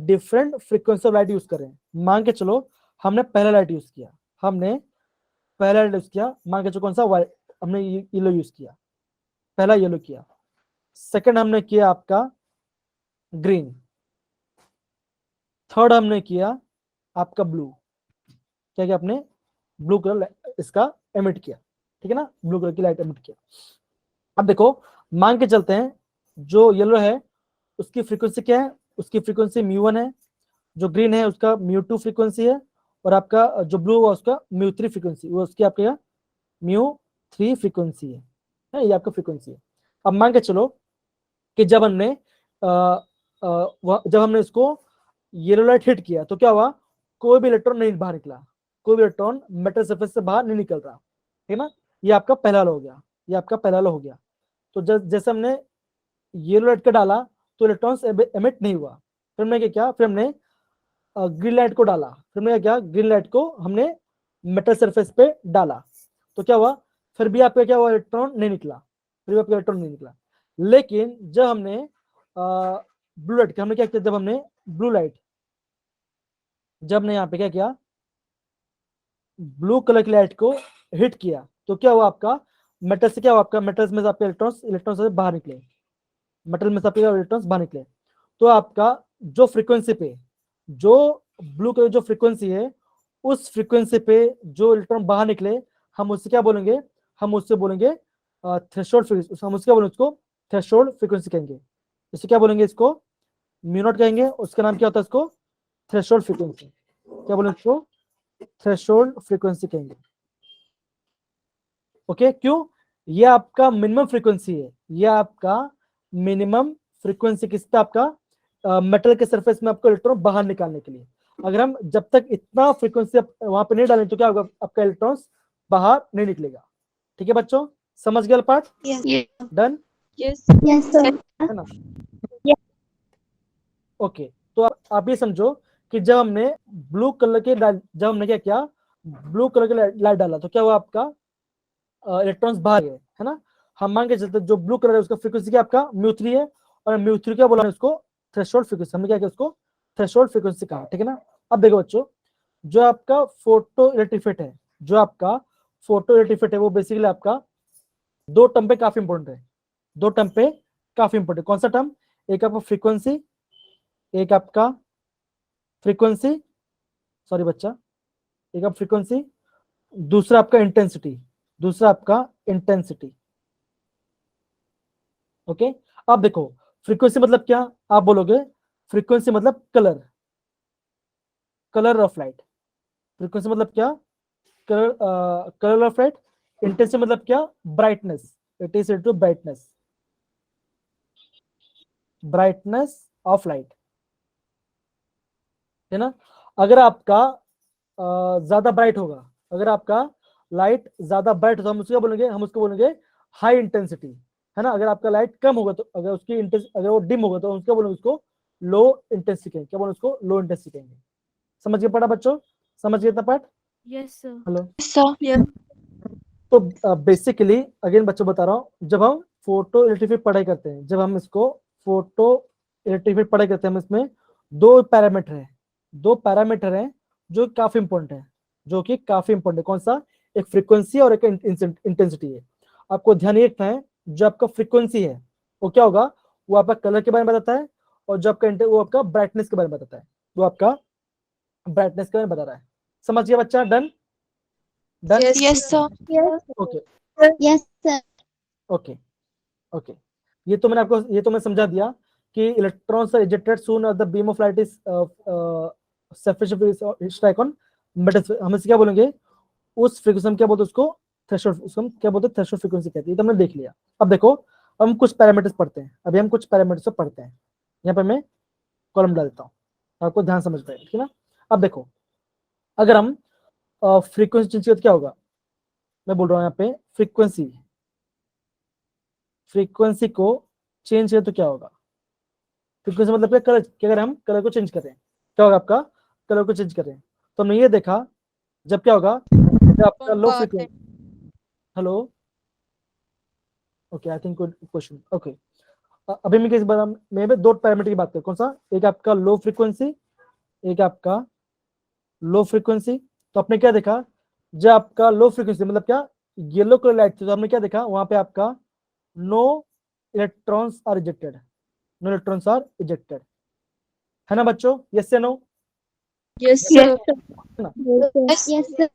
different frequency of light use कर रहे हैं। मान के चलो हमने पहला लाइट यूज किया, हमने पहला लाइट यूज किया, मान के चलो कौन सा, वाइट, हमने येलो यूज किया, पहला येलो किया। सेकंड हमने किया आपका ग्रीन, थर्ड हमने किया आपका ब्लू। क्या किया आपने? ब्लू कलर इसका एमिट किया, ठीक है ना, ब्लू कलर की लाइट एमिट किया। अब देखो मान के चलते हैं जो येलो है उसकी फ्रीक्वेंसी क्या है, उसकी फ्रीक्वेंसी म्यू1 है, जो ग्रीन है उसका म्यू2 फ्रीक्वेंसी है, और आपका जो ब्लू है उसका म्यू3 फ्रीक्वेंसी, वो उसकी आपके म्यू3 फ्रीक्वेंसी है, ये आपका फ्रीक्वेंसी है। अब मान के चलो कि जब हमने जब हमने इसको येलो लाइट हिट किया तो क्या हुआ, कोई भी इलेक्ट्रॉन नहीं बाहर निकला, कोई भी इलेक्ट्रॉन मेटल सरफेस से बाहर नहीं निकल रहा, ठीक है ना। ये आपका पहला लो हो गया, ये आपका पहला लो हो गया। तो जैसे हमने येलो लाइट का डाला तो इलेक्ट्रॉन्स एमिट नहीं हुआ, फिर हमने क्या किया, फिर हमने ग्रीन लाइट को डाला, फिर हमने क्या किया, ग्रीन लाइट को हमने मेटल सरफेस पे डाला, तो क्या हुआ, फिर भी आपका क्या हुआ, इलेक्ट्रॉन नहीं निकला, फिर भी आपका इलेक्ट्रॉन नहीं निकला। लेकिन जब हमने ब्लू लाइट, हमने क्या किया, जब हमने ब्लू लाइट, जब हमने यहाँ पे क्या किया, ब्लू कलर की लाइट को हिट किया, तो क्या हुआ, आपका मेटल से क्या हुआ, आपका मेटल्स में से आपके इलेक्ट्रॉन्स से बाहर निकले, मेटल में से आपके इलेक्ट्रॉन्स बाहर निकले। तो आपका जो फ्रीक्वेंसी पे, जो ब्लू कलर जो फ्रीक्वेंसी है, उस फ्रीक्वेंसी पे जो इलेक्ट्रॉन बाहर निकले, हम उससे क्या बोलेंगे, हम उससे बोलेंगे थ्रेशोल्ड फ्रीक्वेंसी, हम उससे क्या बोलेंगे, उसको थ्रेशोल्ड फ्रीक्वेंसी कहेंगे। इससे क्या बोलेंगे, इसको म्यू नॉट कहेंगे, उसका नाम क्या होता है, इसको थ्रेशोल्ड फ्रीक्वेंसी, क्या बोलेंगे इसको, थ्रेशोल्ड फ्रीक्वेंसी कहेंगे। ओके, क्यों, ये आपका मिनिमम फ्रीक्वेंसी है, ये आपका मिनिमम फ्रीक्वेंसी किस पे, आपका मेटल के सरफेस में आपको इलेक्ट्रॉन बाहर निकालने के लिए। अगर हम जब तक इतना फ्रीक्वेंसी वहां पे नहीं डालें तो क्या होगा, आपका इलेक्ट्रॉन्स बाहर नहीं निकलेगा। ठीक है बच्चों, समझ गए part? Yes. Done? Yes. Yes, sir. है ना। ओके, तो आप ये समझो कि जब हमने ब्लू कलर के जब हमने क्या किया, ब्लू कलर के लाइट डाला तो क्या हुआ, आपका इलेक्ट्रॉन्स बाहर गए, है ना। हम मान के चलते जो ब्लू कलर है उसका फ्रीक्वेंसी क्या आपका म्यू3 है, और म्यू3 क्या बोला उसको, थ्रेशोल्ड फ्रीक्वेंसी, हमने क्या किया उसको थ्रेशोल्ड फ्रीक्वेंसी कहा, ठीक है ना। अब देखो बच्चों, जो आपका फोटो इलेक्ट्रिक इफेक्ट है, जो आपका फोटो इलेक्ट्रिक इफेक्ट है, वो बेसिकली आपका दो टर्म पे काफी इंपॉर्टेंट है, दो टर्म पे काफी इंपॉर्टेंट। कौन सा टर्म? एक आपका फ्रीक्वेंसी, एक आपका फ्रीक्वेंसी, सॉरी बच्चा, एक आप फ्रीक्वेंसी, दूसरा आपका इंटेंसिटी, दूसरा आपका इंटेंसिटी। ओके, अब देखो फ्रीक्वेंसी मतलब क्या, आप बोलोगे फ्रीक्वेंसी मतलब colour, colour of light. Frequency मतलब क्या, कलर ऑफ लाइट। इंटेंसिटी मतलब क्या, brightness, it is to brightness, brightness of light. है ना। अगर आपका ज्यादा ब्राइट होगा, अगर आपका लाइट ज्यादा ब्राइट होगा, हम उसको बोलेंगे हाई इंटेंसिटी, है ना। अगर आपका लाइट कम होगा, तो अगर उसकी अगर वो डिम होगा, तो हम उसको बोलेंगे उसको लो इंटेंसिटी कहेंगे। क्या बोलेंगे उसको? लो इंटेंसिटी कहेंगे। समझ गए पढ़ा बच्चों? समझ गए इतना part? Yes, sir. Hello. Yes. तो बेसिकली अगेन बच्चों बता रहा हूँ, जब हम फोटो इलेक्ट्रिक पढ़ाई करते हैं, जब हम इसको फोटो इलेक्ट्रिक पढ़ाई करते हैं, हम इसमें दो पैरामीटर हैं जो काफी इंपॉर्टेंट है, जो कि काफी इंपॉर्टेंट है। कौन सा? एक फ्रीक्वेंसी और एक इंटेंसिटी है। आपको ध्यान ये रखना है, जो आपका फ्रीक्वेंसी है वो क्या होगा? वो आपका कलर के बारे में बताता है, और जो आपका वो आपका ब्राइटनेस के बारे में बताता है, वो आपका ब्राइटनेस के बारे में बता रहा है। समझ गया बच्चा? Done? Done? Yes, sir. Yes. Okay Yes, sir. Okay okay. ये तो मैंने समझा दिया कि electrons are ejected soon as the beam of light is sufficient strike on metal. हम इसे क्या बोलेंगे? उस फ्रीक्वेंसी हम क्या बोलते हैं उसको? थ्रेशोल्ड। उसको हम क्या बोलते हैं? थ्रेशोल्ड फ्रीक्वेंसी कहते हैं। ये तो हमने देख लिया। अब देखो, हम कुछ पैरामीटर्स पढ़ते हैं। अभी हम कुछ पैरामीटर्स पढ़ते हैं। यहाँ पे मैं कॉलम डाल देता हूँ, आपको ध्यान समझ पाए, ठीक है ना। अब देखो, अगर हम फ्रीक्वेंसी चेंज करें तो क्या होगा? मैं बोल रहा हूँ यहाँ पे फ्रीक्वेंसी को चेंज करें तो क्या होगा? फ्रीक्वेंसी मतलब क्या? कलर। कि अगर हम कलर को चेंज करें, क्या होगा? आपका कलर को चेंज करें, तो हमने ये देखा, जब क्या होगा? जब आपका low frequency. Hello, okay, I think question. Okay, अभी मैं किस बारे में दो पैरामीटर की बात करूं। कौन सा? एक आपका लो फ्रीक्वेंसी, एक आपका लो फ्रीक्वेंसी। तो आपने क्या देखा? जब आपका लो फ्रीक्वेंसी मतलब क्या? येलो कलर लाइट थी, तो हमने क्या देखा? वहां पे आपका no electrons are ejected, no electrons are ejected, है ना बच्चों? यस या no? Yes, Yes, sir. sir. है ना। Yes, sir. Yes, sir.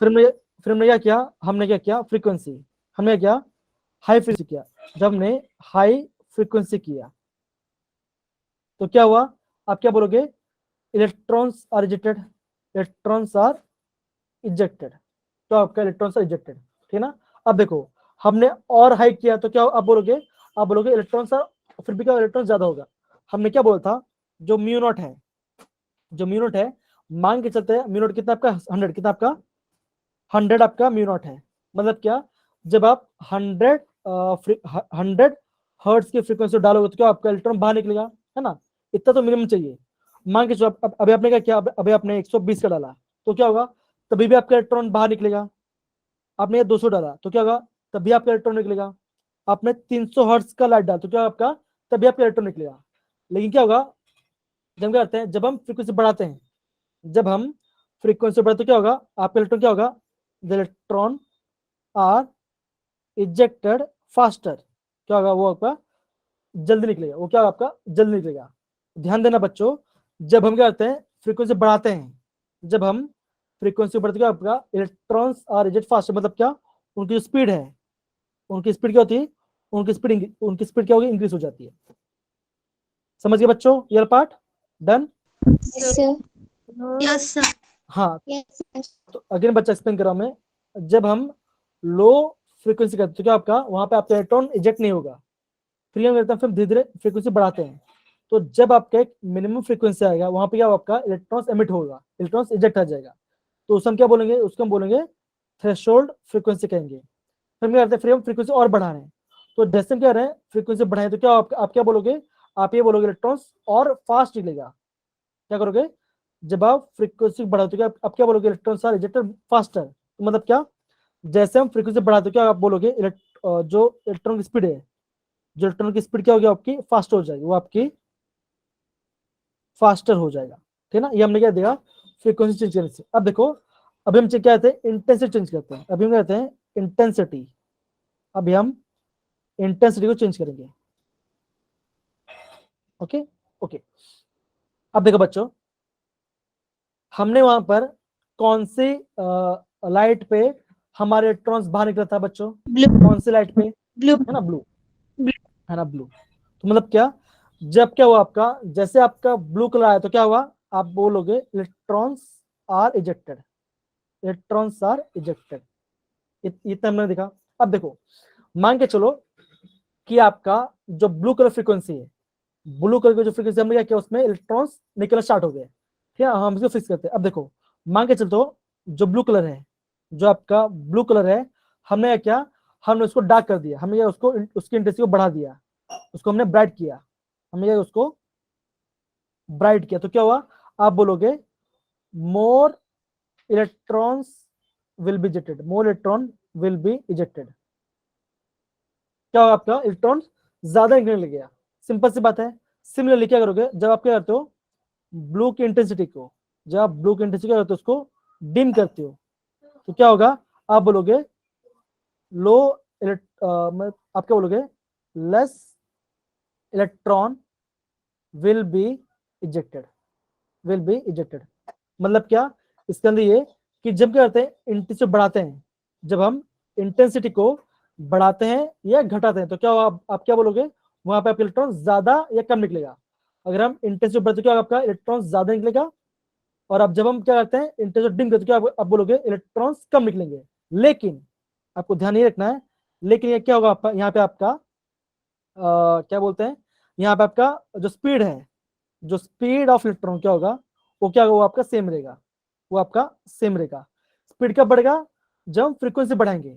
फिर हमने क्या किया? हमने क्या किया? फ्रीक्वेंसी, हमने क्या? हाई फ्रीक्वेंसी किया। जब हमने हाई फ्रीक्वेंसी किया, तो क्या हुआ? आप क्या बोलोगे? Electrons are ejected, electrons are ejected. तो आपका इलेक्ट्रॉन्स आर इजेक्टेड, ठीक है ना। अब देखो, हमने और हाई किया, तो क्या आप बोलोगे? आप बोलोगे इलेक्ट्रॉन्स आर, फिर भी क्या? इलेक्ट्रॉन ज्यादा होगा। हमने क्या बोला था? जो म्यू नॉट है, जो म्यू नॉट है, मान के चलते हैं म्यू नॉट कितना आपका? 100। कितना आपका? 100 आपका म्यू नॉट है। मतलब क्या? जब आप 100 हर्ट्ज की फ्रीक्वेंसी डालोगे, तो क्या आपका इलेक्ट्रॉन बाहर निकलेगा, है ना। इतना तो मिनिमम चाहिए। मान के चलो अभी आपने क्या किया? अभी आपने 120 का डाला, तो क्या होगा? तभी भी आपका इलेक्ट्रॉन बाहर निकलेगा। आपने 200 डाला, तो क्या होगा? तभी आपका इलेक्ट्रॉन निकलेगा। आपने 300 हर्ट्ज का लाइट डाला, तो क्या आपका? तभी आपका इलेक्ट्रॉन निकलेगा। लेकिन क्या होगा? जब क्या करते हैं? जब हम फ्रीक्वेंसी बढ़ाते हैं, जब हम फ्रीक्वेंसी बढ़ाते, तो क्या होगा? आपका इलेक्ट्रॉन क्या होगा? The electron are ejected faster. क्या होगा? वो आपका जल्दी निकलेगा। वो क्या होगा? आपका जल्दी निकलेगा। ध्यान देना बच्चों, जब हम क्या करते हैं? फ्रीक्वेंसी बढ़ाते हैं, जब हम फ्रीक्वेंसी बढ़ते, क्या आपका इलेक्ट्रॉन्स आर इजेक्ट फास्टर। मतलब क्या? उनकी स्पीड है, उनकी स्पीड क्या होती है? उनकी स्पीड क्या होगी? इंक्रीज हो जाती है। समझ गए बच्चों ये part? Done? Yes, sir. Yes, sir. हाँ, Yes, sir. तो अगेन बच्चा एक्सप्लेन कर रहा हूं मैं। जब हम लो फ्रीक्वेंसी करते, तो क्या आपका वहां पे आपका इलेक्ट्रॉन इजेक्ट नहीं होगा। फिर हम करते हैं, फिर धीरे धीरे फ्रीक्वेंसी बढ़ाते हैं, तो जब आपका एक मिनिमम फ्रीक्वेंसी आएगा, वहां पे क्या आपका इलेक्ट्रॉन्स एमिट होगा, इलेक्ट्रॉन्स इजेक्ट आ जाएगा। तो उसको हम क्या बोलेंगे? उसको हम बोलेंगे थ्रेशोल्ड फ्रीक्वेंसी कहेंगे। फिर क्या करते हैं? फिर हम फ्रीक्वेंसी और बढ़ा रहे हैं, तो जैसे हम क्या रहे हैं? फ्रीक्वेंसी बढ़ाएं, तो क्या आप क्या बोलोगे? आप ये बोलोगे इलेक्ट्रॉन्स और फास्ट निकलेगा। क्या करोगे? जब आप फ्रीक्वेंसी बढ़ाते हो, क्या आप क्या बोलोगे? Electrons are ejected faster. तो मतलब क्या? जैसे हम फ्रीक्वेंसी बढ़ाते हो, क्या आप बोलोगे? जो इलेक्ट्रॉन की स्पीड है, जो इलेक्ट्रॉन की स्पीड क्या होगी? आपकी फास्ट हो जाएगी, वो आपकी फास्टर हो जाएगा, ठीक है ना। ये हमने क्या देखा? फ्रीक्वेंसी चेंज करने से। अब देखो, अभी हम क्या कहते हैं? इंटेंसिटी चेंज करते हैं। अभी हम कहते हैं इंटेंसिटी। अभी हम इंटेंसिटी को चेंज करेंगे। Okay okay. अब देखो बच्चों, हमने वहां पर कौन सी लाइट पे हमारे इलेक्ट्रॉन्स बाहर निकला था बच्चों? Blue. कौन सी लाइट पे? Blue. है ना, ब्लू, है ना, ब्लू। तो मतलब क्या? जब क्या हुआ आपका? जैसे आपका ब्लू कलर आया, तो क्या हुआ? आप बोलोगे electrons are ejected, electrons are ejected. इतना हमने देखा। अब देखो, मान के चलो कि आपका जो ब्लू कलर फ्रीक्वेंसी है, ब्लू कलर की जो फ्रीक्वेंसी हमने क्या किया? उसमें इलेक्ट्रॉन्स निकलना स्टार्ट हो गए, ठीक है, हम इसको फिक्स करते हैं। अब देखो मान के चलते हो जो ब्लू कलर है, जो आपका ब्लू कलर है, हमने क्या, हमने उसको डार्क कर दिया, हमने उसको उसकी इंटेंसिटी को बढ़ा दिया, उसको हमने ब्राइट किया, हमने उसको ब्राइट किया, तो क्या हुआ, आप बोलोगे मोर electrons will be ejected, more electron will be ejected. क्या होगा, आपका इलेक्ट्रॉन ज्यादा निकलने लग गया। सिंपल सी बात है। सिमिलरली क्या करोगे, जब आप क्या करते हो ब्लू की इंटेंसिटी को, जब आप ब्लू की इंटेंसिटी क्या करते हो उसको डिम करते हो, तो क्या होगा, आप बोलोगे लो आप क्या बोलोगे, less electron will be ejected, will be ejected. मतलब क्या, इसके अंदर ये कि जब क्या करते हैं इंटेंसिटी बढ़ाते हैं, जब हम इंटेंसिटी को बढ़ाते हैं या घटाते हैं, तो क्या होगा, आप क्या बोलोगे, वहां पे आपका इलेक्ट्रॉन ज्यादा या कम निकलेगा। अगर हम इंटेंसिटी बढ़ाते क्या होगा, आपका इलेक्ट्रॉन ज्यादा निकलेगा, और अब जब हम क्या करते हैं इंटेंसिटी डिम करते क्या आप बोलोगे इलेक्ट्रॉन्स कम निकलेंगे। लेकिन आपको ध्यान ये रखना है, लेकिन ये क्या होगा, आपका यहाँ पे आपका क्या बोलते हैं, यहाँ पे आपका जो स्पीड है, जो स्पीड ऑफ इलेक्ट्रॉन क्या होगा, वो क्या होगा, वो आपका सेम रहेगा, वो आपका सेम रहेगा। स्पीड कब बढ़ेगा, जब हम फ्रीक्वेंसी बढ़ाएंगे,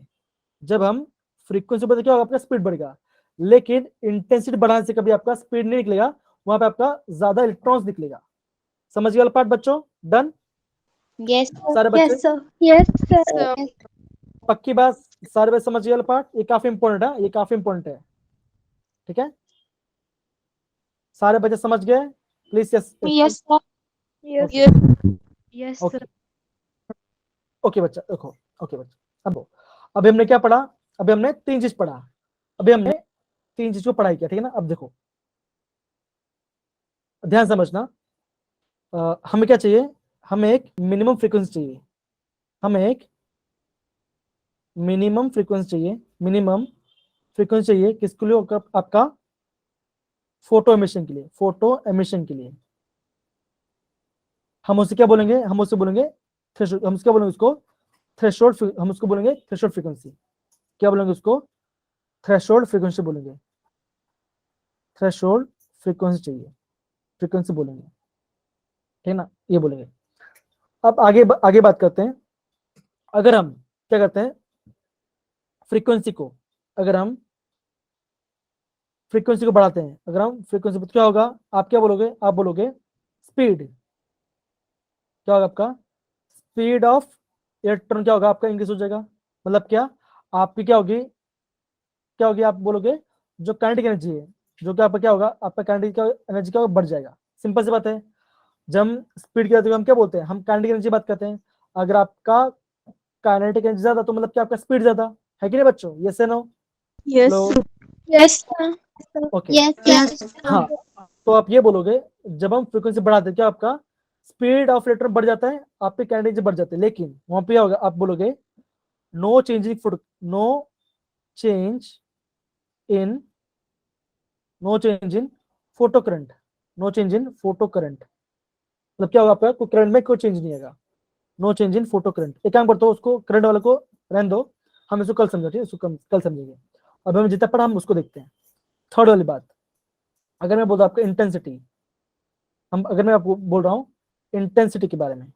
जब हम फ्रीक्वेंसी बढ़ाते क्या होगा, आपका स्पीड बढ़ेगा। लेकिन इंटेंसिटी बढ़ाने से कभी आपका स्पीड नहीं निकलेगा, वहां पे आपका ज्यादा इलेक्ट्रॉन्स निकलेगा। समझ गए वाला पार्ट बच्चों, डन Yes, सारे बच्चे, Yes, sir. Yes, sir. yes. पक्की बात, सारे बच्चे समझ गए वाला पार्ट, ये काफी इंपॉर्टेंट है, ये काफी इंपॉर्टेंट है, ठीक है, सारे बच्चे समझ गए, please yes Yes, sir. Yes. Okay. Yes, okay sir. Okay बच्चा, देखो ओके बच्चा, अब अभी हमने क्या पढ़ा, अभी हमने तीन चीज पढ़ा, अभी हमने तीन चीज को पढ़ाई किया, ठीक है ना। अब देखो ध्यान समझना, हमें क्या चाहिए, हमें एक मिनिमम फ्रीक्वेंसी चाहिए, हमें एक मिनिमम फ्रीक्वेंसी चाहिए, मिनिमम फ्रीक्वेंसी चाहिए किसके लिए, आपका फोटो एमिशन के लिए, फोटो एमिशन के लिए। हम उसे क्या बोलेंगे, हम उसे बोलेंगे थ्रेशोल्ड, हम क्या बोलेंगे उसको थ्रेशोल्ड, हम उसको बोलेंगे थ्रेशोल्ड फ्रीक्वेंसी। क्या बोलेंगे उसको, थ्रेशोल्ड फ्रीक्वेंसी बोलेंगे, थ्रेशोल्ड फ्रीक्वेंसी चाहिए, फ्रीक्वेंसी बोलेंगे, ठीक है ना, ये बोलेंगे। अब आगे बात करते हैं, अगर हम क्या करते हैं फ्रीक्वेंसी को, अगर हम फ्रीक्वेंसी को बढ़ाते हैं, अगर हम फ्रीक्वेंसी, क्या होगा, आप क्या बोलोगे, आप बोलोगे स्पीड, क्या होगा आपका स्पीड ऑफ इलेक्ट्रॉन, क्या होगा आपका इंक्रीज हो जाएगा। मतलब क्या, आपकी क्या होगी, क्या होगी, आप बोलोगे जो काइनेटिक एनर्जी है, जो कि आपका क्या होगा, आपका काइनेटिक एनर्जी क्या होगा, बढ़ जाएगा। सिंपल सी बात है, जब हम स्पीड की बात करते हैं हम क्या बोलते हैं, हम काइनेटिक एनर्जी बात करते हैं। अगर आपका काइनेटिक एनर्जी ज्यादा तो मतलब क्या आपका स्पीड ज्यादा है कि नहीं बच्चों, यस या no. Yes. Yes, sir. Okay, yes, yes. हाँ, तो आप ये बोलोगे जब हम फ्रीक्वेंसी बढ़ाते हैं क्या आपका स्पीड ऑफ इलेक्ट्रॉन बढ़ जाता है, आपके काइनेटिक एनर्जी बढ़ जाती है। लेकिन वहां पे क्या होगा, आप बोलोगे no change in no change in no change in photo current, no change in photo current. मतलब क्या होगा, आपका कोई करंट में कोई चेंज नहीं आएगा, no change in photo current. एक काम करते हो, उसको करंट वाले को रहने दो, हम इसको कल समझे, ठीक है, इसको कल समझेंगे। अब हमें जितना पढ़ा हम उसको देखते हैं। थर्ड वाली बात, अगर मैं बोलता आपको इंटेंसिटी, अगर मैं आपको बोल रहा हूँ इंटेंसिटी के बारे में,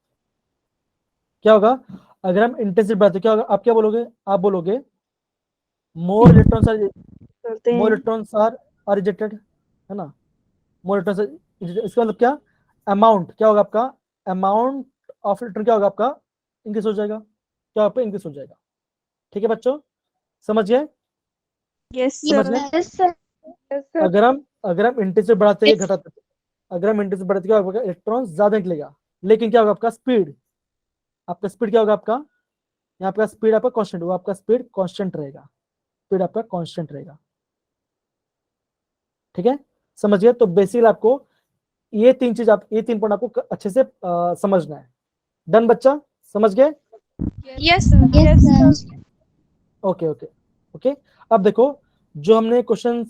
क्या होगा, अगर हम इंटेंसिटी बढ़ाते क्या होगा, आप क्या बोलोगे, आप बोलोगे मोर इलेक्ट्रॉन्स आर रिजेक्टेड, है ना, मोर इलेक्ट्रॉन्स, इसका मतलब क्या, अमाउंट क्या होगा आपका, अमाउंट ऑफ इलेक्ट्रॉन क्या होगा आपका इंक्रीज हो जाएगा, क्या आपका इंक्रीज हो जाएगा। ठीक है बच्चों, समझ गए, Yes, समझ sir. गए। Yes, sir. Yes, sir. अगर हम इंटेंसिटी बढ़ाते हैं घटाते, अगर हम इंटेंसिटी बढ़ाते क्या होगा, इलेक्ट्रॉन ज्यादा निकलेगा। लेकिन क्या होगा आपका स्पीड, आपका स्पीड क्या होगा आपका, यहाँ आपका स्पीड आपका कांस्टेंट, वो आपका स्पीड कांस्टेंट रहेगा, स्पीड आपका कांस्टेंट रहेगा। ठीक है, समझिए। तो बेसिकली आपको ये तीन चीज, ये तीन पॉइंट आपको अच्छे से समझना है। डन बच्चा, समझ गए। Yes, Yes, sir. Okay okay okay. अब देखो जो हमने क्वेश्चन,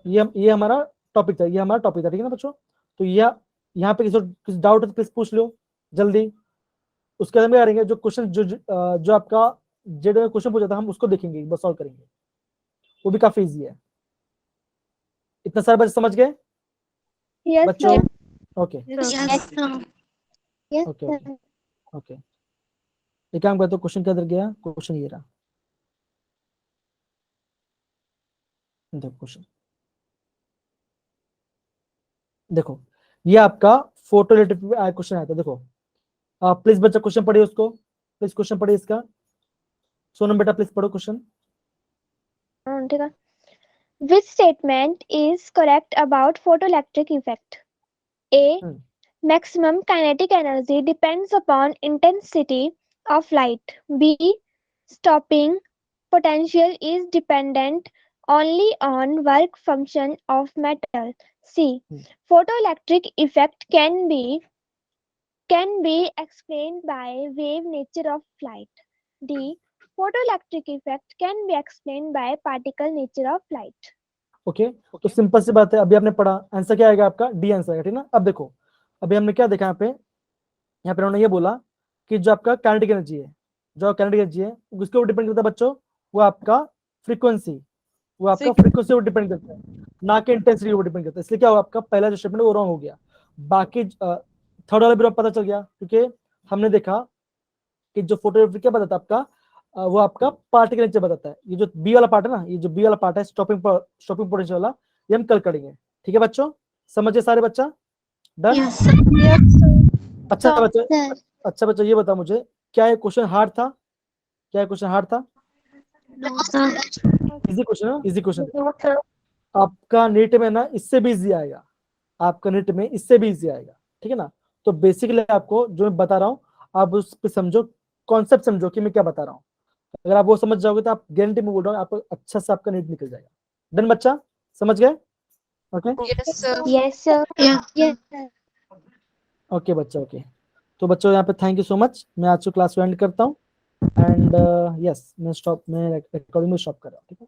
ये हमारा टॉपिक था, ये हमारा टॉपिक था, ठीक है ना बच्चों। तो यहाँ पे किसी डाउट है तो प्लीज पूछ लो जल्दी। उसके बाद में करेंगे जो क्वेश्चन जो आपका जेड में क्वेश्चन पूछा था हम उसको देखेंगे, बस सॉल्व करेंगे, वो भी काफी इजी है। इतना सारे बच्चे समझ गए Yes, बच्चों, sir. Okay. Yes, sir. Yes, Okay, sir. okay. Okay, एक काम करते हो, क्वेश्चन किधर गया? क्वेश्चन ये रहा, देखो क्वेश्चन, देखो ये आपका फोटो रिलेटेड क्वेश्चन आया था। देखो प्लीज बच्चा क्वेश्चन पढ़िए उसको, प्लीज क्वेश्चन पढ़िए इसका। सोनम बेटा प्लीज पढ़ो क्वेश्चन। ठीक है। Which statement is correct about photoelectric effect? A. Hmm. Maximum kinetic energy depends upon intensity of light. B. Stopping potential is dependent only on work function of metal. C. Hmm. Photoelectric effect can be explained by wave nature of light. D. Photoelectric effect can be explained by particle nature of light. Okay, तो simple सी बात है, अभी आपने पढ़ा, answer क्या आएगा आपका? D answer आएगा, ठीक ना। अब देखो अभी हमने क्या देखा यहाँ पे उन्होंने ये बोला कि जो आपका काइनेटिक एनर्जी है, जो काइनेटिक एनर्जी है उसके ऊपर डिपेंड करता है बच्चों, वो आपका फ्रीक्वेंसी, वो आपका फ्रीक्वेंसी ऊपर डिपेंड करता है, ना कि इंटेंसिटी ऊपर डिपेंड करता है। इसलिए क्या हुआ, आपका पहला जो स्टेटमेंट वो रॉन्ग हो गया। बाकी थर्ड वाला भी पता चल गया, क्योंकि हमने देखा कि जो फोटोग्राफी क्या बताता है आपका, वो आपका पार्टिकल नेचर बताता है। ये जो बी वाला पार्ट है ना, ये जो बी वाला पार्ट है स्टॉपिंग पोटेंशियल वाला, ये हम कल करेंगे, ठीक है बच्चों? समझे सारे बच्चा? डन? Yes, sir. अच्छा बच्चा, Sir. अच्छा बच्चा ये बता मुझे, क्या ये क्वेश्चन हार्ड था? क्या ये क्वेश्चन हार्ड था? No, sir. इजी क्वेश्चन है, इजी क्वेश्चन। आपका नीट में ना इससे भी इजी आएगा, आपका नीट में इससे भी इजी आएगा, ठीक है ना। तो बेसिकली आपको जो मैं बता रहा हूँ आप उस पर समझो, कॉन्सेप्ट समझो कि मैं क्या बता रहा हूँ। अगर आप वो समझ जाओगे तो आप गारंटी में बोल रहा हूँ आपको अच्छा से आपका नीट निकल जाएगा। डन बच्चा, समझ गए? Okay Yes, sir. Yes, sir. Yeah. Yes, sir. Okay बच्चा, ओके। तो बच्चों यहाँ पे थैंक यू सो मच, मैं आज की क्लास को एंड करता हूँ। एंड यस मैं रिकॉर्डिंग में स्टॉप कर रहा हूँ, ठीक है।